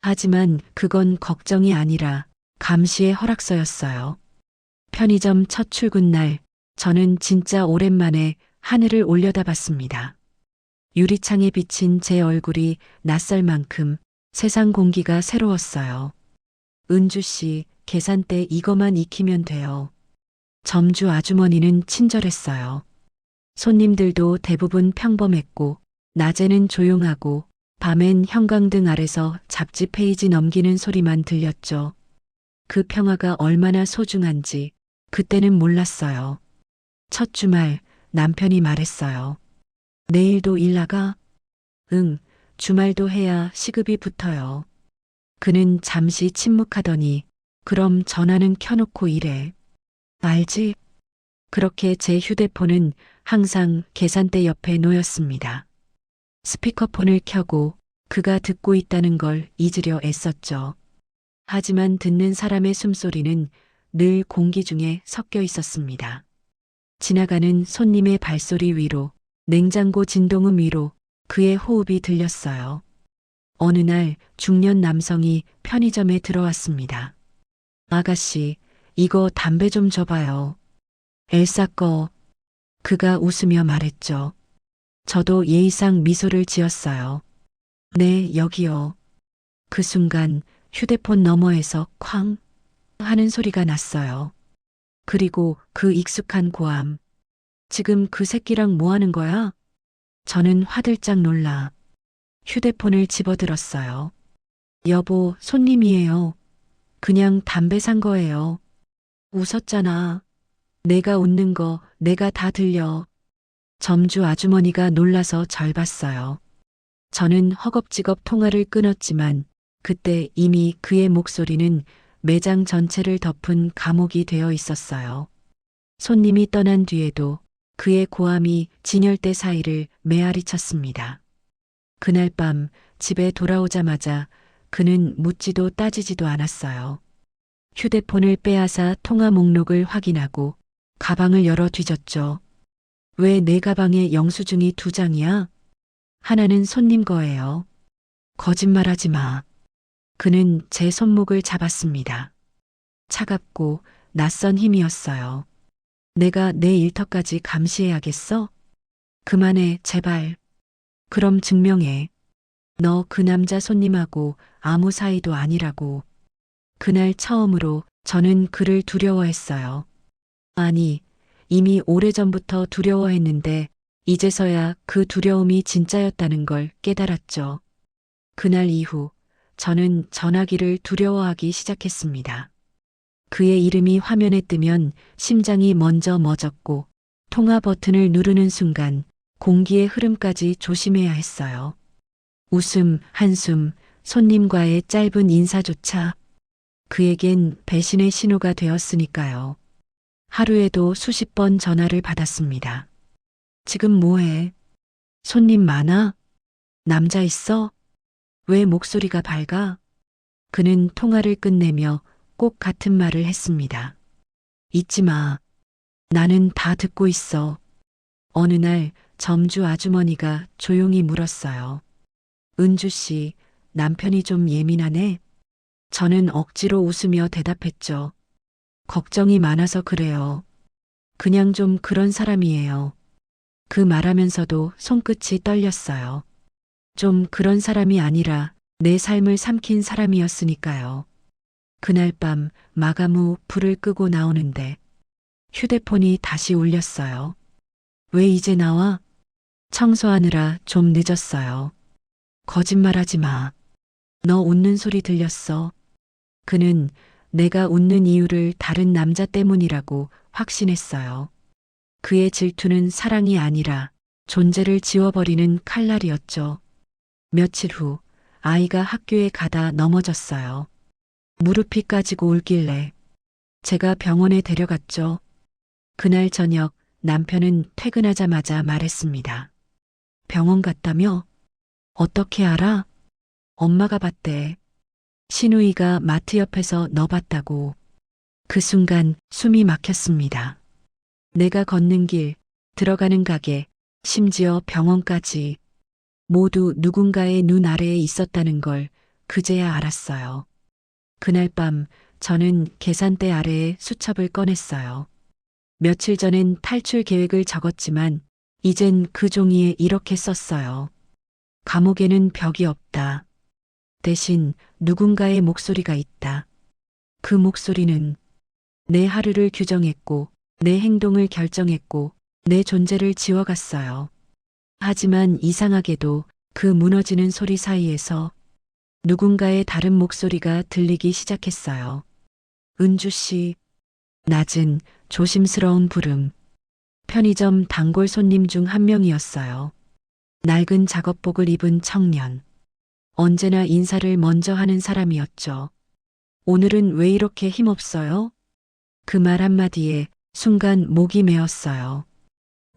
하지만 그건 걱정이 아니라 감시의 허락서였어요. 편의점 첫 출근 날 저는 진짜 오랜만에 하늘을 올려다봤습니다. 유리창에 비친 제 얼굴이 낯설 만큼 세상 공기가 새로웠어요. 은주 씨, 계산대 이거만 익히면 돼요. 점주 아주머니는 친절했어요. 손님들도 대부분 평범했고 낮에는 조용하고 밤엔 형광등 아래서 잡지 페이지 넘기는 소리만 들렸죠. 그 평화가 얼마나 소중한지 그때는 몰랐어요. 첫 주말 남편이 말했어요. 내일도 일 나가? 응, 주말도 해야 시급이 붙어요. 그는 잠시 침묵하더니 그럼 전화는 켜놓고 일해. 알지? 그렇게 제 휴대폰은 항상 계산대 옆에 놓였습니다. 스피커폰을 켜고 그가 듣고 있다는 걸 잊으려 애썼죠. 하지만 듣는 사람의 숨소리는 늘 공기 중에 섞여 있었습니다. 지나가는 손님의 발소리 위로, 냉장고 진동음 위로 그의 호흡이 들렸어요. 어느 날 중년 남성이 편의점에 들어왔습니다. 아가씨, 이거 담배 좀 줘봐요. 엘사 거. 그가 웃으며 말했죠. 저도 예의상 미소를 지었어요. 네, 여기요. 그 순간 휴대폰 너머에서 쾅 하는 소리가 났어요. 그리고 그 익숙한 고함. 지금 그 새끼랑 뭐 하는 거야? 저는 화들짝 놀라 휴대폰을 집어들었어요. 여보, 손님이에요. 그냥 담배 산 거예요. 웃었잖아. 내가 웃는 거 내가 다 들려. 점주 아주머니가 놀라서 절 봤어요. 저는 허겁지겁 통화를 끊었지만 그때 이미 그의 목소리는 매장 전체를 덮은 감옥이 되어 있었어요. 손님이 떠난 뒤에도 그의 고함이 진열대 사이를 메아리 쳤습니다. 그날 밤 집에 돌아오자마자 그는 묻지도 따지지도 않았어요. 휴대폰을 빼앗아 통화 목록을 확인하고 가방을 열어 뒤졌죠. 왜 내 가방에 영수증이 2장이야? 하나는 손님 거예요. 거짓말하지 마. 그는 제 손목을 잡았습니다. 차갑고 낯선 힘이었어요. 내가 내 일터까지 감시해야겠어? 그만해, 제발. 그럼 증명해. 너 그 남자 손님하고 아무 사이도 아니라고. 그날 처음으로 저는 그를 두려워했어요. 아니, 이미 오래전부터 두려워했는데 이제서야 그 두려움이 진짜였다는 걸 깨달았죠. 그날 이후 저는 전화기를 두려워하기 시작했습니다. 그의 이름이 화면에 뜨면 심장이 먼저 멎었고 통화 버튼을 누르는 순간 공기의 흐름까지 조심해야 했어요. 웃음, 한숨, 손님과의 짧은 인사조차 그에겐 배신의 신호가 되었으니까요. 하루에도 수십 번 전화를 받았습니다. 지금 뭐해? 손님 많아? 남자 있어? 왜 목소리가 밝아? 그는 통화를 끝내며 꼭 같은 말을 했습니다. 잊지 마. 나는 다 듣고 있어. 어느 날 점주 아주머니가 조용히 물었어요. 은주 씨, 남편이 좀 예민하네? 저는 억지로 웃으며 대답했죠. 걱정이 많아서 그래요. 그냥 좀 그런 사람이에요. 그 말하면서도 손끝이 떨렸어요. 좀 그런 사람이 아니라 내 삶을 삼킨 사람이었으니까요. 그날 밤 마감 후 불을 끄고 나오는데 휴대폰이 다시 울렸어요. 왜 이제 나와? 청소하느라 좀 늦었어요. 거짓말하지 마. 너 웃는 소리 들렸어. 그는 내가 웃는 이유를 다른 남자 때문이라고 확신했어요. 그의 질투는 사랑이 아니라 존재를 지워버리는 칼날이었죠. 며칠 후 아이가 학교에 가다 넘어졌어요. 무릎이 까지고 울길래 제가 병원에 데려갔죠. 그날 저녁 남편은 퇴근하자마자 말했습니다. 병원 갔다며? 어떻게 알아? 엄마가 봤대. 신우이가 마트 옆에서 너 봤다고. 그 순간 숨이 막혔습니다. 내가 걷는 길, 들어가는 가게, 심지어 병원까지 모두 누군가의 눈 아래에 있었다는 걸 그제야 알았어요. 그날 밤 저는 계산대 아래에 수첩을 꺼냈어요. 며칠 전엔 탈출 계획을 적었지만 이젠 그 종이에 이렇게 썼어요. 감옥에는 벽이 없다. 대신 누군가의 목소리가 있다. 그 목소리는 내 하루를 규정했고 내 행동을 결정했고 내 존재를 지워갔어요. 하지만 이상하게도 그 무너지는 소리 사이에서 누군가의 다른 목소리가 들리기 시작했어요. 은주 씨. 낮은 조심스러운 부름. 편의점 단골 손님 중 한 명이었어요. 낡은 작업복을 입은 청년. 언제나 인사를 먼저 하는 사람이었죠. 오늘은 왜 이렇게 힘없어요? 그 말 한마디에 순간 목이 메었어요.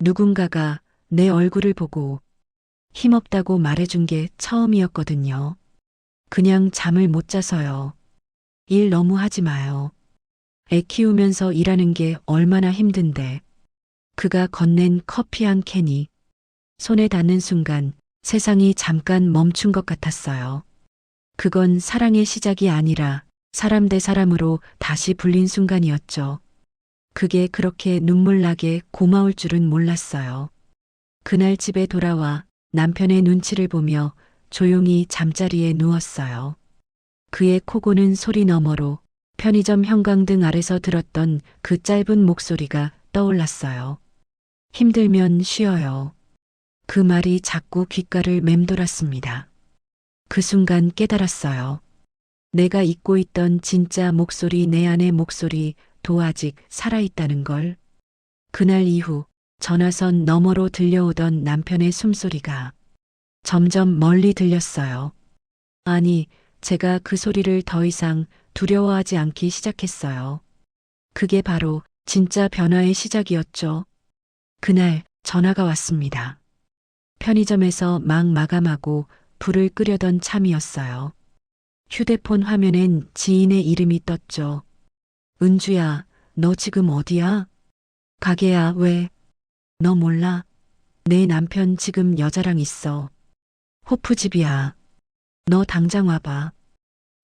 누군가가 내 얼굴을 보고 힘없다고 말해준 게 처음이었거든요. 그냥 잠을 못 자서요. 일 너무 하지 마요. 애 키우면서 일하는 게 얼마나 힘든데. 그가 건넨 커피 한 캔이 손에 닿는 순간 세상이 잠깐 멈춘 것 같았어요. 그건 사랑의 시작이 아니라 사람 대 사람으로 다시 불린 순간이었죠. 그게 그렇게 눈물나게 고마울 줄은 몰랐어요. 그날 집에 돌아와 남편의 눈치를 보며 조용히 잠자리에 누웠어요. 그의 코 고는 소리 너머로 편의점 형광등 아래서 들었던 그 짧은 목소리가 떠올랐어요. 힘들면 쉬어요. 그 말이 자꾸 귓가를 맴돌았습니다. 그 순간 깨달았어요. 내가 잊고 있던 진짜 목소리, 내 안의 목소리도 아직 살아있다는 걸. 그날 이후 전화선 너머로 들려오던 남편의 숨소리가 점점 멀리 들렸어요. 아니, 제가 그 소리를 더 이상 두려워하지 않기 시작했어요. 그게 바로 진짜 변화의 시작이었죠. 그날 전화가 왔습니다. 편의점에서 막 마감하고 불을 끄려던 참이었어요. 휴대폰 화면엔 지인의 이름이 떴죠. 은주야, 너 지금 어디야? 가게야, 왜? 너 몰라? 내 남편 지금 여자랑 있어. 호프집이야. 너 당장 와봐.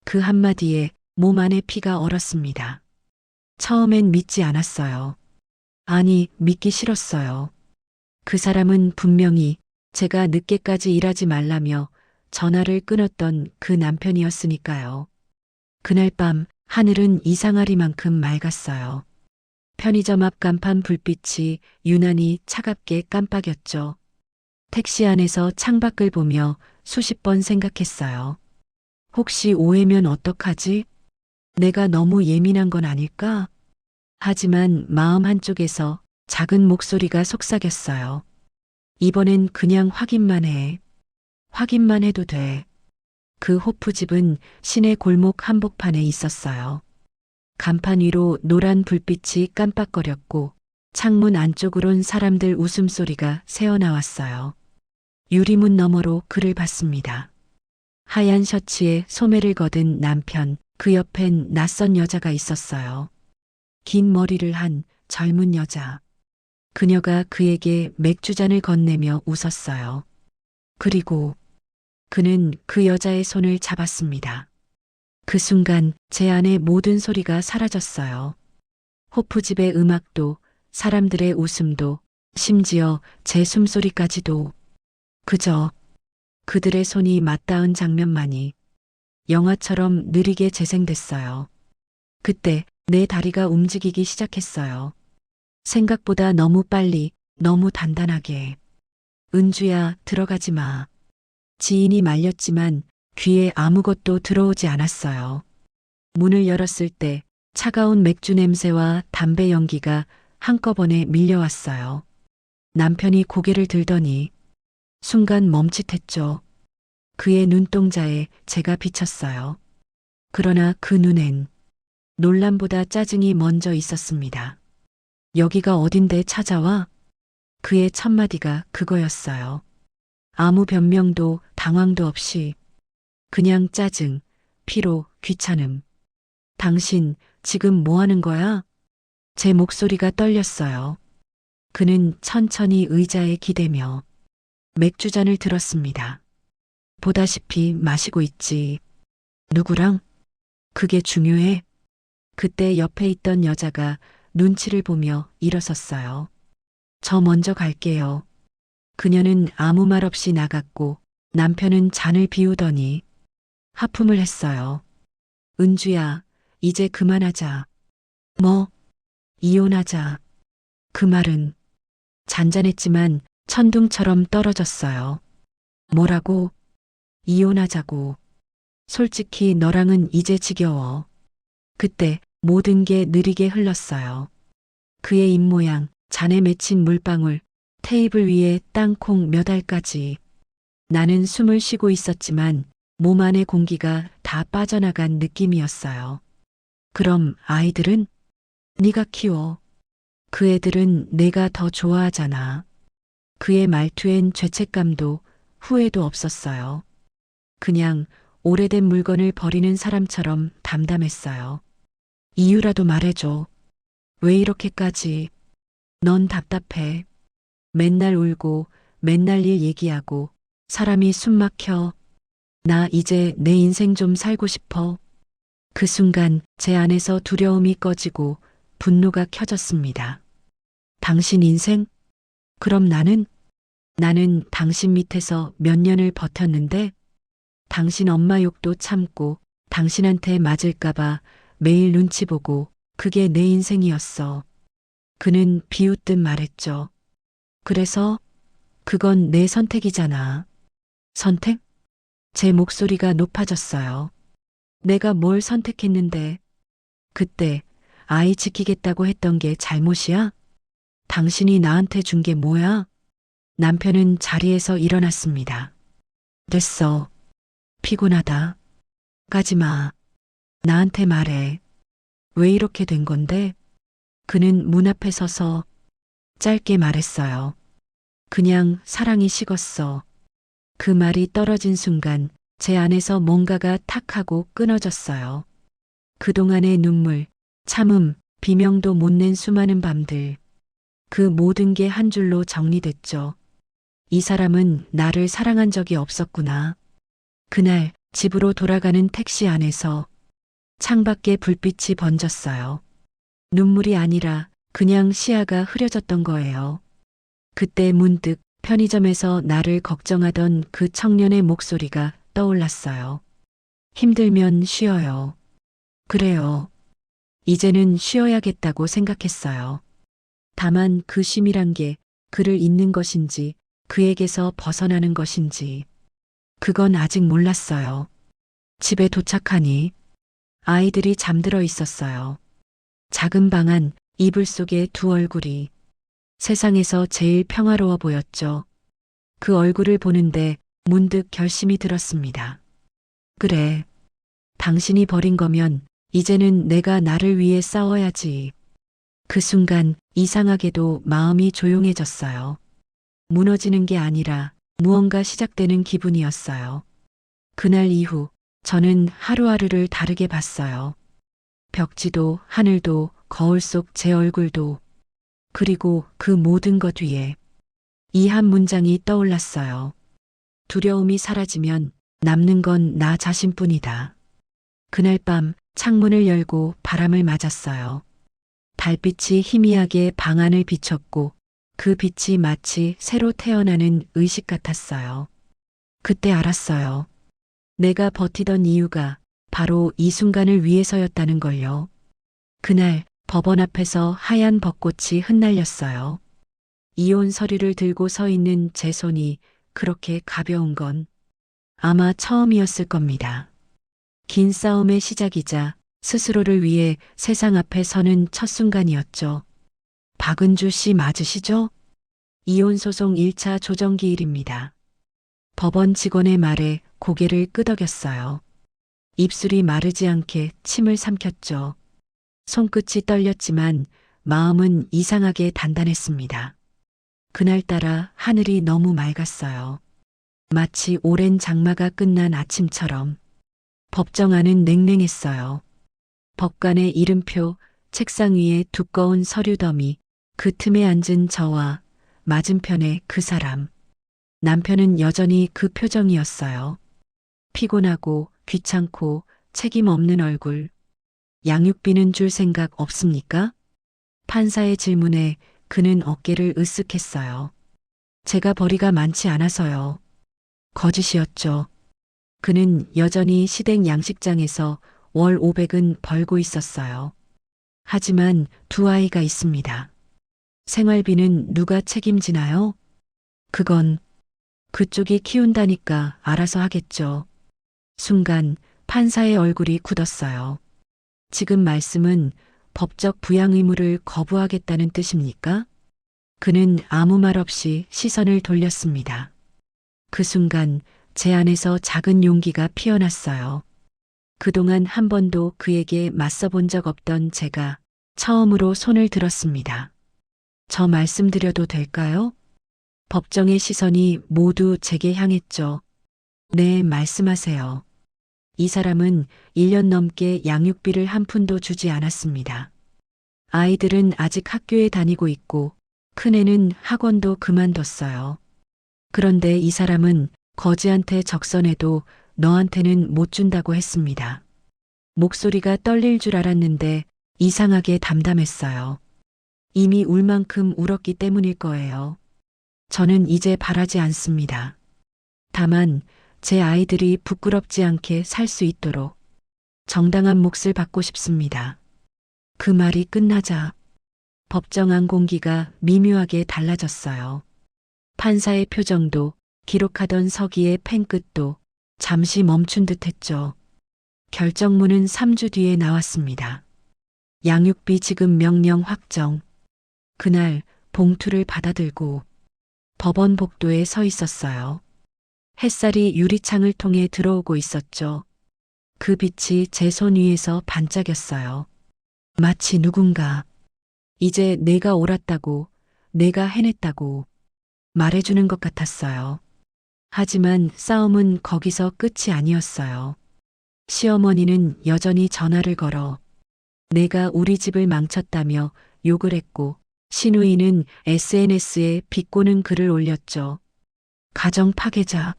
그 한마디에 몸 안에 피가 얼었습니다. 처음엔 믿지 않았어요. 아니, 믿기 싫었어요. 그 사람은 분명히 제가 늦게까지 일하지 말라며 전화를 끊었던 그 남편이었으니까요. 그날 밤 하늘은 이상하리만큼 맑았어요. 편의점 앞 간판 불빛이 유난히 차갑게 깜빡였죠. 택시 안에서 창밖을 보며 수십 번 생각했어요. 혹시 오해면 어떡하지? 내가 너무 예민한 건 아닐까? 하지만 마음 한쪽에서 작은 목소리가 속삭였어요. 이번엔 그냥 확인만 해. 확인만 해도 돼. 그 호프집은 시내 골목 한복판에 있었어요. 간판 위로 노란 불빛이 깜빡거렸고 창문 안쪽으론 사람들 웃음소리가 새어나왔어요. 유리문 너머로 그를 봤습니다. 하얀 셔츠에 소매를 거둔 남편, 그 옆엔 낯선 여자가 있었어요. 긴 머리를 한 젊은 여자. 그녀가 그에게 맥주잔을 건네며 웃었어요. 그리고 그는 그 여자의 손을 잡았습니다. 그 순간 제 안의 모든 소리가 사라졌어요. 호프집의 음악도, 사람들의 웃음도, 심지어 제 숨소리까지도. 그저 그들의 손이 맞닿은 장면만이 영화처럼 느리게 재생됐어요. 그때 내 다리가 움직이기 시작했어요. 생각보다 너무 빨리, 너무 단단하게. 은주야, 들어가지 마. 지인이 말렸지만 귀에 아무것도 들어오지 않았어요. 문을 열었을 때 차가운 맥주 냄새와 담배 연기가 한꺼번에 밀려왔어요. 남편이 고개를 들더니 순간 멈칫했죠. 그의 눈동자에 제가 비쳤어요. 그러나 그 눈엔 놀람보다 짜증이 먼저 있었습니다. 여기가 어딘데 찾아와? 그의 첫마디가 그거였어요. 아무 변명도 당황도 없이 그냥 짜증, 피로, 귀찮음. 당신 지금 뭐 하는 거야? 제 목소리가 떨렸어요. 그는 천천히 의자에 기대며 맥주잔을 들었습니다. 보다시피 마시고 있지. 누구랑? 그게 중요해. 그때 옆에 있던 여자가 눈치를 보며 일어섰어요. 저 먼저 갈게요. 그녀는 아무 말 없이 나갔고 남편은 잔을 비우더니 하품을 했어요. 은주야, 이제 그만하자. 뭐? 이혼하자. 그 말은 잔잔했지만 천둥처럼 떨어졌어요. 뭐라고? 이혼하자고. 솔직히 너랑은 이제 지겨워. 그때 모든 게 느리게 흘렀어요. 그의 입모양, 잔에 맺힌 물방울, 테이블 위에 땅콩 몇 알까지. 나는 숨을 쉬고 있었지만 몸 안의 공기가 다 빠져나간 느낌이었어요. 그럼 아이들은? 네가 키워. 그 애들은 내가 더 좋아하잖아. 그의 말투엔 죄책감도 후회도 없었어요. 그냥 오래된 물건을 버리는 사람처럼 담담했어요. 이유라도 말해줘. 왜 이렇게까지? 넌 답답해. 맨날 울고 맨날 일 얘기하고 사람이 숨 막혀. 나 이제 내 인생 좀 살고 싶어. 그 순간 제 안에서 두려움이 꺼지고 분노가 켜졌습니다. 당신 인생? 그럼 나는 당신 밑에서 몇 년을 버텼는데 당신 엄마 욕도 참고 당신한테 맞을까봐 매일 눈치 보고 그게 내 인생이었어. 그는 비웃듯 말했죠. 그래서 그건 내 선택이잖아. 선택? 제 목소리가 높아졌어요. 내가 뭘 선택했는데 그때 아이 지키겠다고 했던 게 잘못이야? 당신이 나한테 준 게 뭐야? 남편은 자리에서 일어났습니다. 됐어. 피곤하다. 가지 마. 나한테 말해. 왜 이렇게 된 건데? 그는 문 앞에 서서 짧게 말했어요. 그냥 사랑이 식었어. 그 말이 떨어진 순간 제 안에서 뭔가가 탁 하고 끊어졌어요. 그동안의 눈물, 참음, 비명도 못 낸 수많은 밤들. 그 모든 게 한 줄로 정리됐죠. 이 사람은 나를 사랑한 적이 없었구나. 그날 집으로 돌아가는 택시 안에서 창밖에 불빛이 번졌어요. 눈물이 아니라 그냥 시야가 흐려졌던 거예요. 그때 문득 편의점에서 나를 걱정하던 그 청년의 목소리가 떠올랐어요. 힘들면 쉬어요. 그래요. 이제는 쉬어야겠다고 생각했어요. 다만 그 쉼이란 게 그를 잊는 것인지 그에게서 벗어나는 것인지 그건 아직 몰랐어요. 집에 도착하니 아이들이 잠들어 있었어요. 작은 방 안 이불 속에 두 얼굴이 세상에서 제일 평화로워 보였죠. 그 얼굴을 보는데 문득 결심이 들었습니다. 그래. 당신이 버린 거면 이제는 내가 나를 위해 싸워야지. 그 순간 이상하게도 마음이 조용해졌어요. 무너지는 게 아니라 무언가 시작되는 기분이었어요. 그날 이후 저는 하루하루를 다르게 봤어요. 벽지도 하늘도 거울 속 제 얼굴도 그리고 그 모든 것 위에 이 한 문장이 떠올랐어요. 두려움이 사라지면 남는 건 나 자신뿐이다. 그날 밤 창문을 열고 바람을 맞았어요. 달빛이 희미하게 방 안을 비췄고 그 빛이 마치 새로 태어나는 의식 같았어요. 그때 알았어요. 내가 버티던 이유가 바로 이 순간을 위해서였다는 걸요. 그날 법원 앞에서 하얀 벚꽃이 흩날렸어요. 이혼 서류를 들고 서 있는 제 손이 그렇게 가벼운 건 아마 처음이었을 겁니다. 긴 싸움의 시작이자 스스로를 위해 세상 앞에 서는 첫 순간이었죠. 박은주 씨 맞으시죠? 이혼소송 1차 조정기일입니다. 법원 직원의 말에 고개를 끄덕였어요. 입술이 마르지 않게 침을 삼켰죠. 손끝이 떨렸지만 마음은 이상하게 단단했습니다. 그날따라 하늘이 너무 맑았어요. 마치 오랜 장마가 끝난 아침처럼. 법정 안은 냉랭했어요. 법관의 이름표, 책상 위에 두꺼운 서류 더미, 그 틈에 앉은 저와 맞은편에 그 사람. 남편은 여전히 그 표정이었어요. 피곤하고 귀찮고 책임 없는 얼굴. 양육비는 줄 생각 없습니까? 판사의 질문에 그는 어깨를 으쓱했어요. 제가 벌이가 많지 않아서요. 거짓이었죠. 그는 여전히 시댁 양식장에서 월 500은 벌고 있었어요. 하지만 두 아이가 있습니다. 생활비는 누가 책임지나요? 그건 그쪽이 키운다니까 알아서 하겠죠. 순간 판사의 얼굴이 굳었어요. 지금 말씀은 법적 부양 의무를 거부하겠다는 뜻입니까? 그는 아무 말 없이 시선을 돌렸습니다. 그 순간 제 안에서 작은 용기가 피어났어요. 그동안 한 번도 그에게 맞서본 적 없던 제가 처음으로 손을 들었습니다. 저 말씀드려도 될까요? 법정의 시선이 모두 제게 향했죠. 네, 말씀하세요. 이 사람은 1년 넘게 양육비를 한 푼도 주지 않았습니다. 아이들은 아직 학교에 다니고 있고 큰애는 학원도 그만뒀어요. 그런데 이 사람은 거지한테 적선해도 너한테는 못 준다고 했습니다. 목소리가 떨릴 줄 알았는데 이상하게 담담했어요. 이미 울 만큼 울었기 때문일 거예요. 저는 이제 바라지 않습니다. 다만 제 아이들이 부끄럽지 않게 살 수 있도록 정당한 몫을 받고 싶습니다. 그 말이 끝나자 법정 안 공기가 미묘하게 달라졌어요. 판사의 표정도 기록하던 서기의 펜끝도 잠시 멈춘 듯 했죠. 결정문은 3주 뒤에 나왔습니다. 양육비 지급 명령 확정. 그날 봉투를 받아들고 법원 복도에 서 있었어요. 햇살이 유리창을 통해 들어오고 있었죠. 그 빛이 제 손 위에서 반짝였어요. 마치 누군가 이제 내가 옳았다고, 내가 해냈다고 말해주는 것 같았어요. 하지만 싸움은 거기서 끝이 아니었어요. 시어머니는 여전히 전화를 걸어 내가 우리 집을 망쳤다며 욕을 했고, 시누이는 SNS에 비꼬는 글을 올렸죠. 가정 파괴자,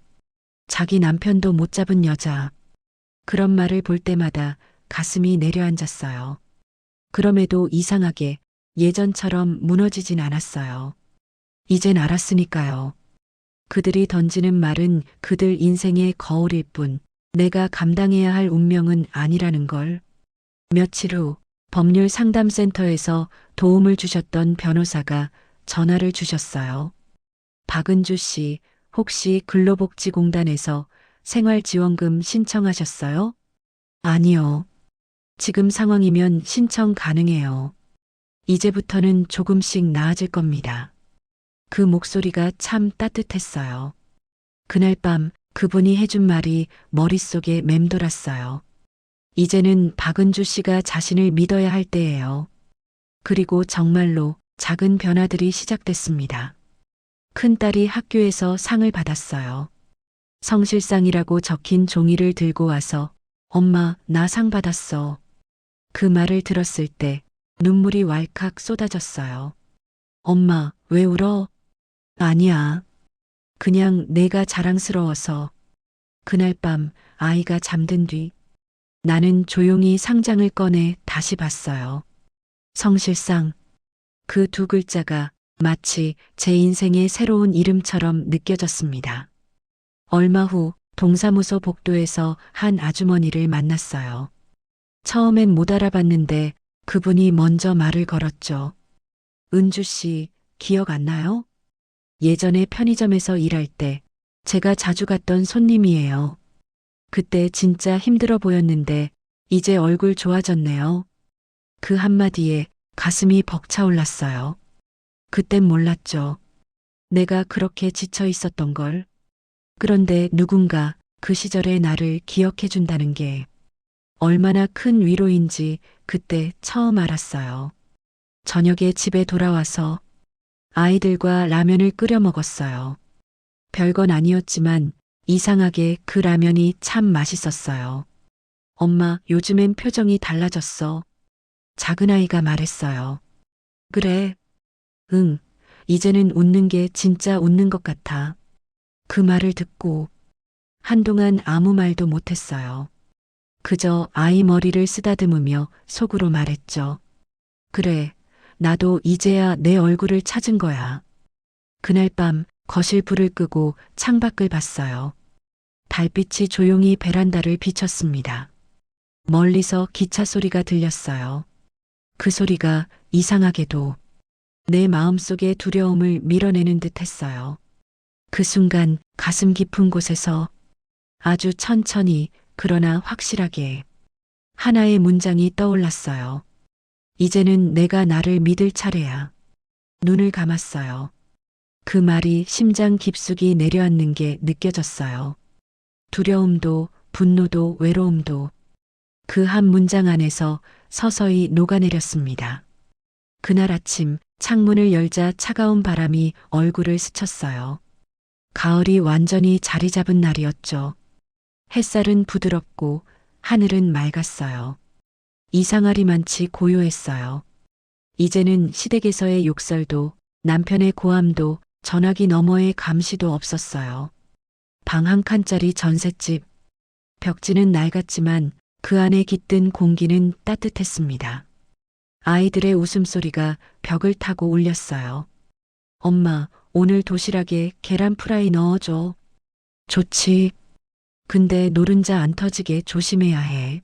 자기 남편도 못 잡은 여자. 그런 말을 볼 때마다 가슴이 내려앉았어요. 그럼에도 이상하게 예전처럼 무너지진 않았어요. 이젠 알았으니까요. 그들이 던지는 말은 그들 인생의 거울일 뿐 내가 감당해야 할 운명은 아니라는 걸. 며칠 후 법률 상담센터에서 도움을 주셨던 변호사가 전화를 주셨어요. 박은주 씨, 혹시 근로복지공단에서 생활지원금 신청하셨어요? 아니요. 지금 상황이면 신청 가능해요. 이제부터는 조금씩 나아질 겁니다. 그 목소리가 참 따뜻했어요. 그날 밤 그분이 해준 말이 머릿속에 맴돌았어요. 이제는 박은주 씨가 자신을 믿어야 할 때예요. 그리고 정말로 작은 변화들이 시작됐습니다. 큰딸이 학교에서 상을 받았어요. 성실상이라고 적힌 종이를 들고 와서 엄마, 나 상 받았어. 그 말을 들었을 때 눈물이 왈칵 쏟아졌어요. 엄마, 왜 울어? 아니야. 그냥 내가 자랑스러워서. 그날 밤 아이가 잠든 뒤 나는 조용히 상장을 꺼내 다시 봤어요. 성실상. 그 두 글자가 마치 제 인생의 새로운 이름처럼 느껴졌습니다. 얼마 후 동사무소 복도에서 한 아주머니를 만났어요. 처음엔 못 알아봤는데 그분이 먼저 말을 걸었죠. 은주 씨, 기억 안 나요? 예전에 편의점에서 일할 때 제가 자주 갔던 손님이에요. 그때 진짜 힘들어 보였는데 이제 얼굴 좋아졌네요. 그 한마디에 가슴이 벅차올랐어요. 그땐 몰랐죠. 내가 그렇게 지쳐 있었던 걸. 그런데 누군가 그 시절의 나를 기억해 준다는 게 얼마나 큰 위로인지 그때 처음 알았어요. 저녁에 집에 돌아와서 아이들과 라면을 끓여 먹었어요. 별건 아니었지만 이상하게 그 라면이 참 맛있었어요. 엄마, 요즘엔 표정이 달라졌어. 작은아이가 말했어요. 그래. 응, 이제는 웃는 게 진짜 웃는 것 같아. 그 말을 듣고 한동안 아무 말도 못했어요. 그저 아이 머리를 쓰다듬으며 속으로 말했죠. 그래, 나도 이제야 내 얼굴을 찾은 거야. 그날 밤 거실 불을 끄고 창밖을 봤어요. 달빛이 조용히 베란다를 비쳤습니다. 멀리서 기차 소리가 들렸어요. 그 소리가 이상하게도 내 마음속의 두려움을 밀어내는 듯 했어요. 그 순간 가슴 깊은 곳에서 아주 천천히 그러나 확실하게 하나의 문장이 떠올랐어요. 이제는 내가 나를 믿을 차례야. 눈을 감았어요. 그 말이 심장 깊숙이 내려앉는 게 느껴졌어요. 두려움도 분노도 외로움도 그 한 문장 안에서 서서히 녹아내렸습니다. 그날 아침 창문을 열자 차가운 바람이 얼굴을 스쳤어요. 가을이 완전히 자리 잡은 날이었죠. 햇살은 부드럽고 하늘은 맑았어요. 이상하리만치 고요했어요. 이제는 시댁에서의 욕설도 남편의 고함도 전화기 너머의 감시도 없었어요. 방 한 칸짜리 전셋집. 벽지는 낡았지만 그 안에 깃든 공기는 따뜻했습니다. 아이들의 웃음소리가 벽을 타고 울렸어요. 엄마, 오늘 도시락에 계란 프라이 넣어줘. 좋지. 근데 노른자 안 터지게 조심해야 해.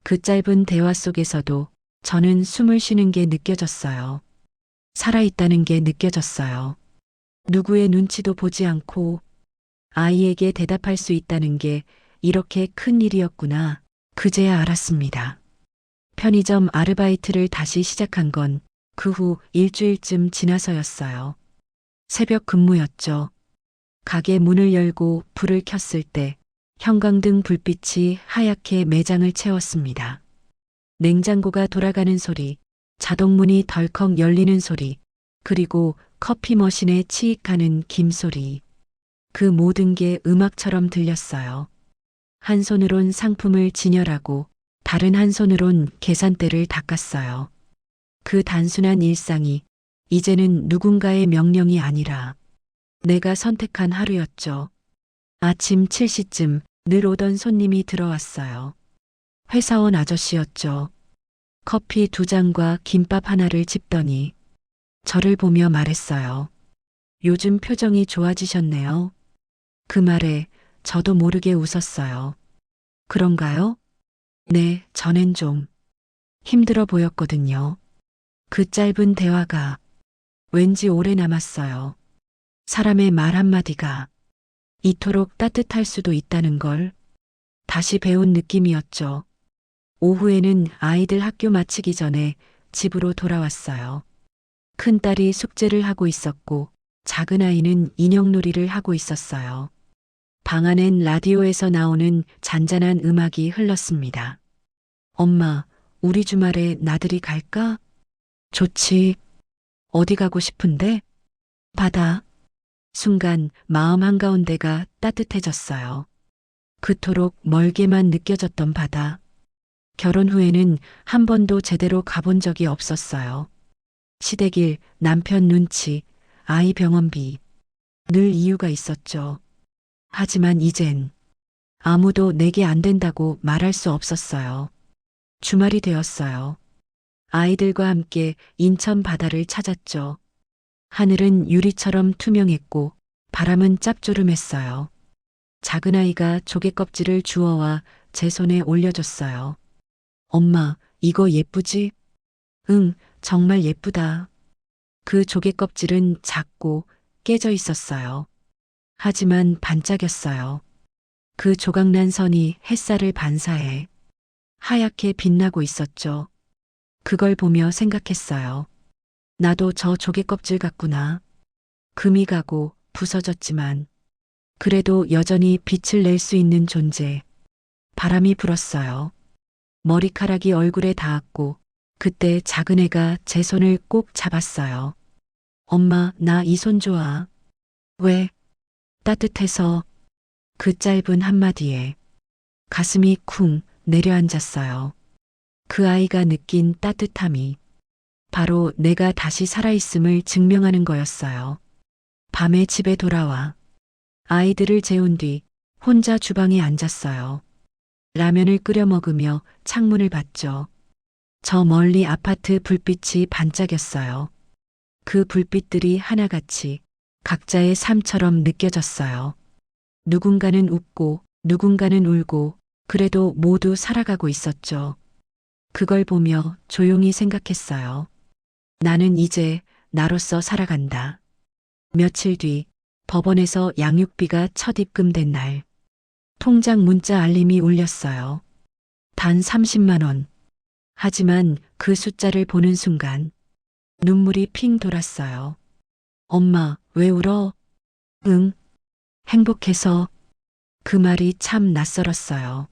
그 짧은 대화 속에서도 저는 숨을 쉬는 게 느껴졌어요. 살아있다는 게 느껴졌어요. 누구의 눈치도 보지 않고 아이에게 대답할 수 있다는 게 이렇게 큰 일이었구나. 그제야 알았습니다. 편의점 아르바이트를 다시 시작한 건 그 후 일주일쯤 지나서였어요. 새벽 근무였죠. 가게 문을 열고 불을 켰을 때 형광등 불빛이 하얗게 매장을 채웠습니다. 냉장고가 돌아가는 소리, 자동문이 덜컥 열리는 소리, 그리고 커피 머신에 치익하는 김 소리. 그 모든 게 음악처럼 들렸어요. 한 손으론 상품을 진열하고 다른 한 손으론 계산대를 닦았어요. 그 단순한 일상이 이제는 누군가의 명령이 아니라 내가 선택한 하루였죠. 아침 7시쯤 늘 오던 손님이 들어왔어요. 회사원 아저씨였죠. 커피 2잔과 김밥 하나를 집더니 저를 보며 말했어요. 요즘 표정이 좋아지셨네요. 그 말에 저도 모르게 웃었어요. 그런가요? 네, 전엔 좀 힘들어 보였거든요. 그 짧은 대화가 왠지 오래 남았어요. 사람의 말 한마디가 이토록 따뜻할 수도 있다는 걸 다시 배운 느낌이었죠. 오후에는 아이들 학교 마치기 전에 집으로 돌아왔어요. 큰딸이 숙제를 하고 있었고 작은 아이는 인형놀이를 하고 있었어요. 방 안엔 라디오에서 나오는 잔잔한 음악이 흘렀습니다. 엄마, 우리 주말에 나들이 갈까? 좋지. 어디 가고 싶은데? 바다. 순간 마음 한가운데가 따뜻해졌어요. 그토록 멀게만 느껴졌던 바다. 결혼 후에는 한 번도 제대로 가본 적이 없었어요. 시댁일, 남편 눈치, 아이 병원비. 늘 이유가 있었죠. 하지만 이젠 아무도 내게 안 된다고 말할 수 없었어요. 주말이 되었어요. 아이들과 함께 인천 바다를 찾았죠. 하늘은 유리처럼 투명했고 바람은 짭조름했어요. 작은 아이가 조개 껍질을 주워와 제 손에 올려줬어요. 엄마, 이거 예쁘지? 응, 정말 예쁘다. 그 조개 껍질은 작고 깨져 있었어요. 하지만 반짝였어요. 그 조각난 선이 햇살을 반사해 하얗게 빛나고 있었죠. 그걸 보며 생각했어요. 나도 저 조개 껍질 같구나. 금이 가고 부서졌지만 그래도 여전히 빛을 낼 수 있는 존재. 바람이 불었어요. 머리카락이 얼굴에 닿았고 그때 작은 애가 제 손을 꼭 잡았어요. 엄마, 나 이 손 좋아. 왜? 따뜻해서. 그 짧은 한마디에 가슴이 쿵 내려앉았어요. 그 아이가 느낀 따뜻함이 바로 내가 다시 살아있음을 증명하는 거였어요. 밤에 집에 돌아와 아이들을 재운 뒤 혼자 주방에 앉았어요. 라면을 끓여 먹으며 창문을 봤죠. 저 멀리 아파트 불빛이 반짝였어요. 그 불빛들이 하나같이 각자의 삶처럼 느껴졌어요. 누군가는 웃고 누군가는 울고 그래도 모두 살아가고 있었죠. 그걸 보며 조용히 생각했어요. 나는 이제 나로서 살아간다. 며칠 뒤 법원에서 양육비가 첫 입금된 날. 통장 문자 알림이 울렸어요. 단 30만 원. 하지만 그 숫자를 보는 순간 눈물이 핑 돌았어요. 엄마, 왜 울어? 응. 행복해서. 그 말이 참 낯설었어요.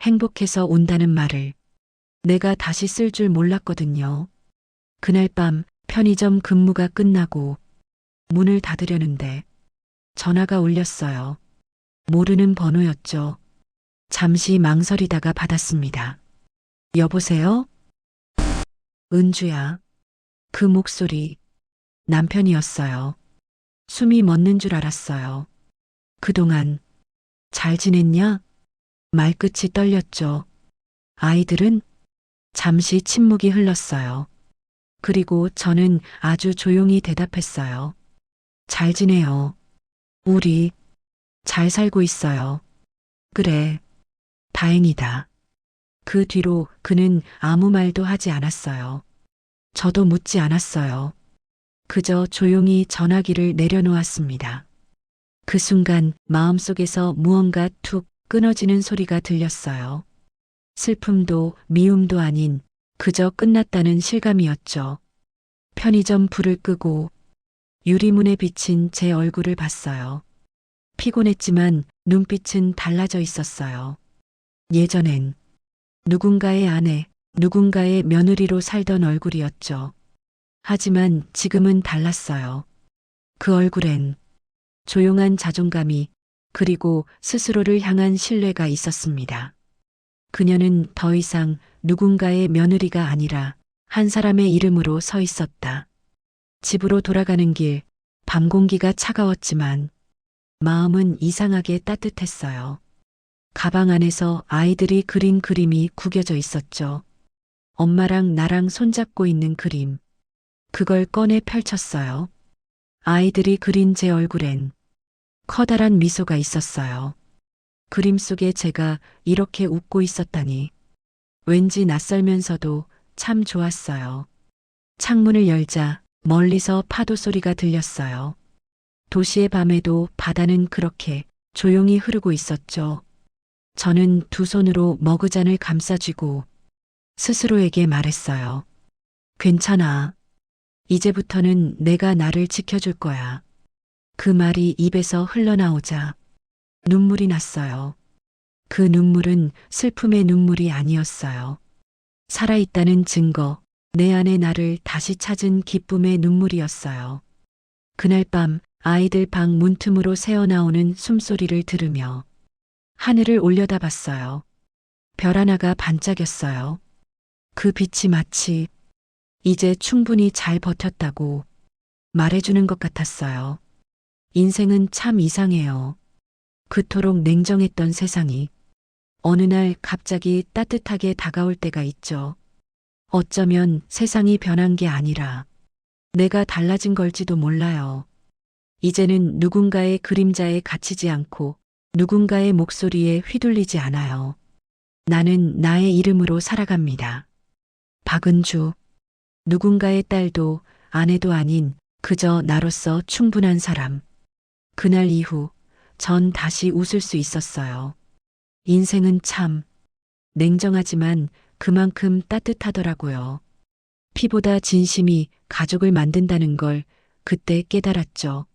행복해서 온다는 말을 내가 다시 쓸 줄 몰랐거든요. 그날 밤 편의점 근무가 끝나고 문을 닫으려는데 전화가 울렸어요. 모르는 번호였죠. 잠시 망설이다가 받았습니다. 여보세요? 은주야. 그 목소리 남편이었어요. 숨이 멎는 줄 알았어요. 그동안 잘 지냈냐? 말끝이 떨렸죠. 아이들은 잠시 침묵이 흘렀어요. 그리고 저는 아주 조용히 대답했어요. 잘 지내요. 우리 잘 살고 있어요. 그래. 다행이다. 그 뒤로 그는 아무 말도 하지 않았어요. 저도 묻지 않았어요. 그저 조용히 전화기를 내려놓았습니다. 그 순간 마음속에서 무언가 툭 끊어지는 소리가 들렸어요. 슬픔도 미움도 아닌 그저 끝났다는 실감이었죠. 편의점 불을 끄고 유리문에 비친 제 얼굴을 봤어요. 피곤했지만 눈빛은 달라져 있었어요. 예전엔 누군가의 아내, 누군가의 며느리로 살던 얼굴이었죠. 하지만 지금은 달랐어요. 그 얼굴엔 조용한 자존감이 그리고 스스로를 향한 신뢰가 있었습니다. 그녀는 더 이상 누군가의 며느리가 아니라 한 사람의 이름으로 서 있었다. 집으로 돌아가는 길, 밤 공기가 차가웠지만 마음은 이상하게 따뜻했어요. 가방 안에서 아이들이 그린 그림이 구겨져 있었죠. 엄마랑 나랑 손잡고 있는 그림. 그걸 꺼내 펼쳤어요. 아이들이 그린 제 얼굴엔 커다란 미소가 있었어요. 그림 속에 제가 이렇게 웃고 있었다니. 왠지 낯설면서도 참 좋았어요. 창문을 열자 멀리서 파도 소리가 들렸어요. 도시의 밤에도 바다는 그렇게 조용히 흐르고 있었죠. 저는 두 손으로 머그잔을 감싸쥐고 스스로에게 말했어요. 괜찮아. 이제부터는 내가 나를 지켜줄 거야. 그 말이 입에서 흘러나오자 눈물이 났어요. 그 눈물은 슬픔의 눈물이 아니었어요. 살아있다는 증거, 내 안의 나를 다시 찾은 기쁨의 눈물이었어요. 그날 밤 아이들 방 문틈으로 새어나오는 숨소리를 들으며 하늘을 올려다봤어요. 별 하나가 반짝였어요. 그 빛이 마치 이제 충분히 잘 버텼다고 말해주는 것 같았어요. 인생은 참 이상해요. 그토록 냉정했던 세상이 어느 날 갑자기 따뜻하게 다가올 때가 있죠. 어쩌면 세상이 변한 게 아니라 내가 달라진 걸지도 몰라요. 이제는 누군가의 그림자에 갇히지 않고 누군가의 목소리에 휘둘리지 않아요. 나는 나의 이름으로 살아갑니다. 박은주. 누군가의 딸도 아내도 아닌 그저 나로서 충분한 사람. 그날 이후 전 다시 웃을 수 있었어요. 인생은 참 냉정하지만 그만큼 따뜻하더라고요. 피보다 진심이 가족을 만든다는 걸 그때 깨달았죠.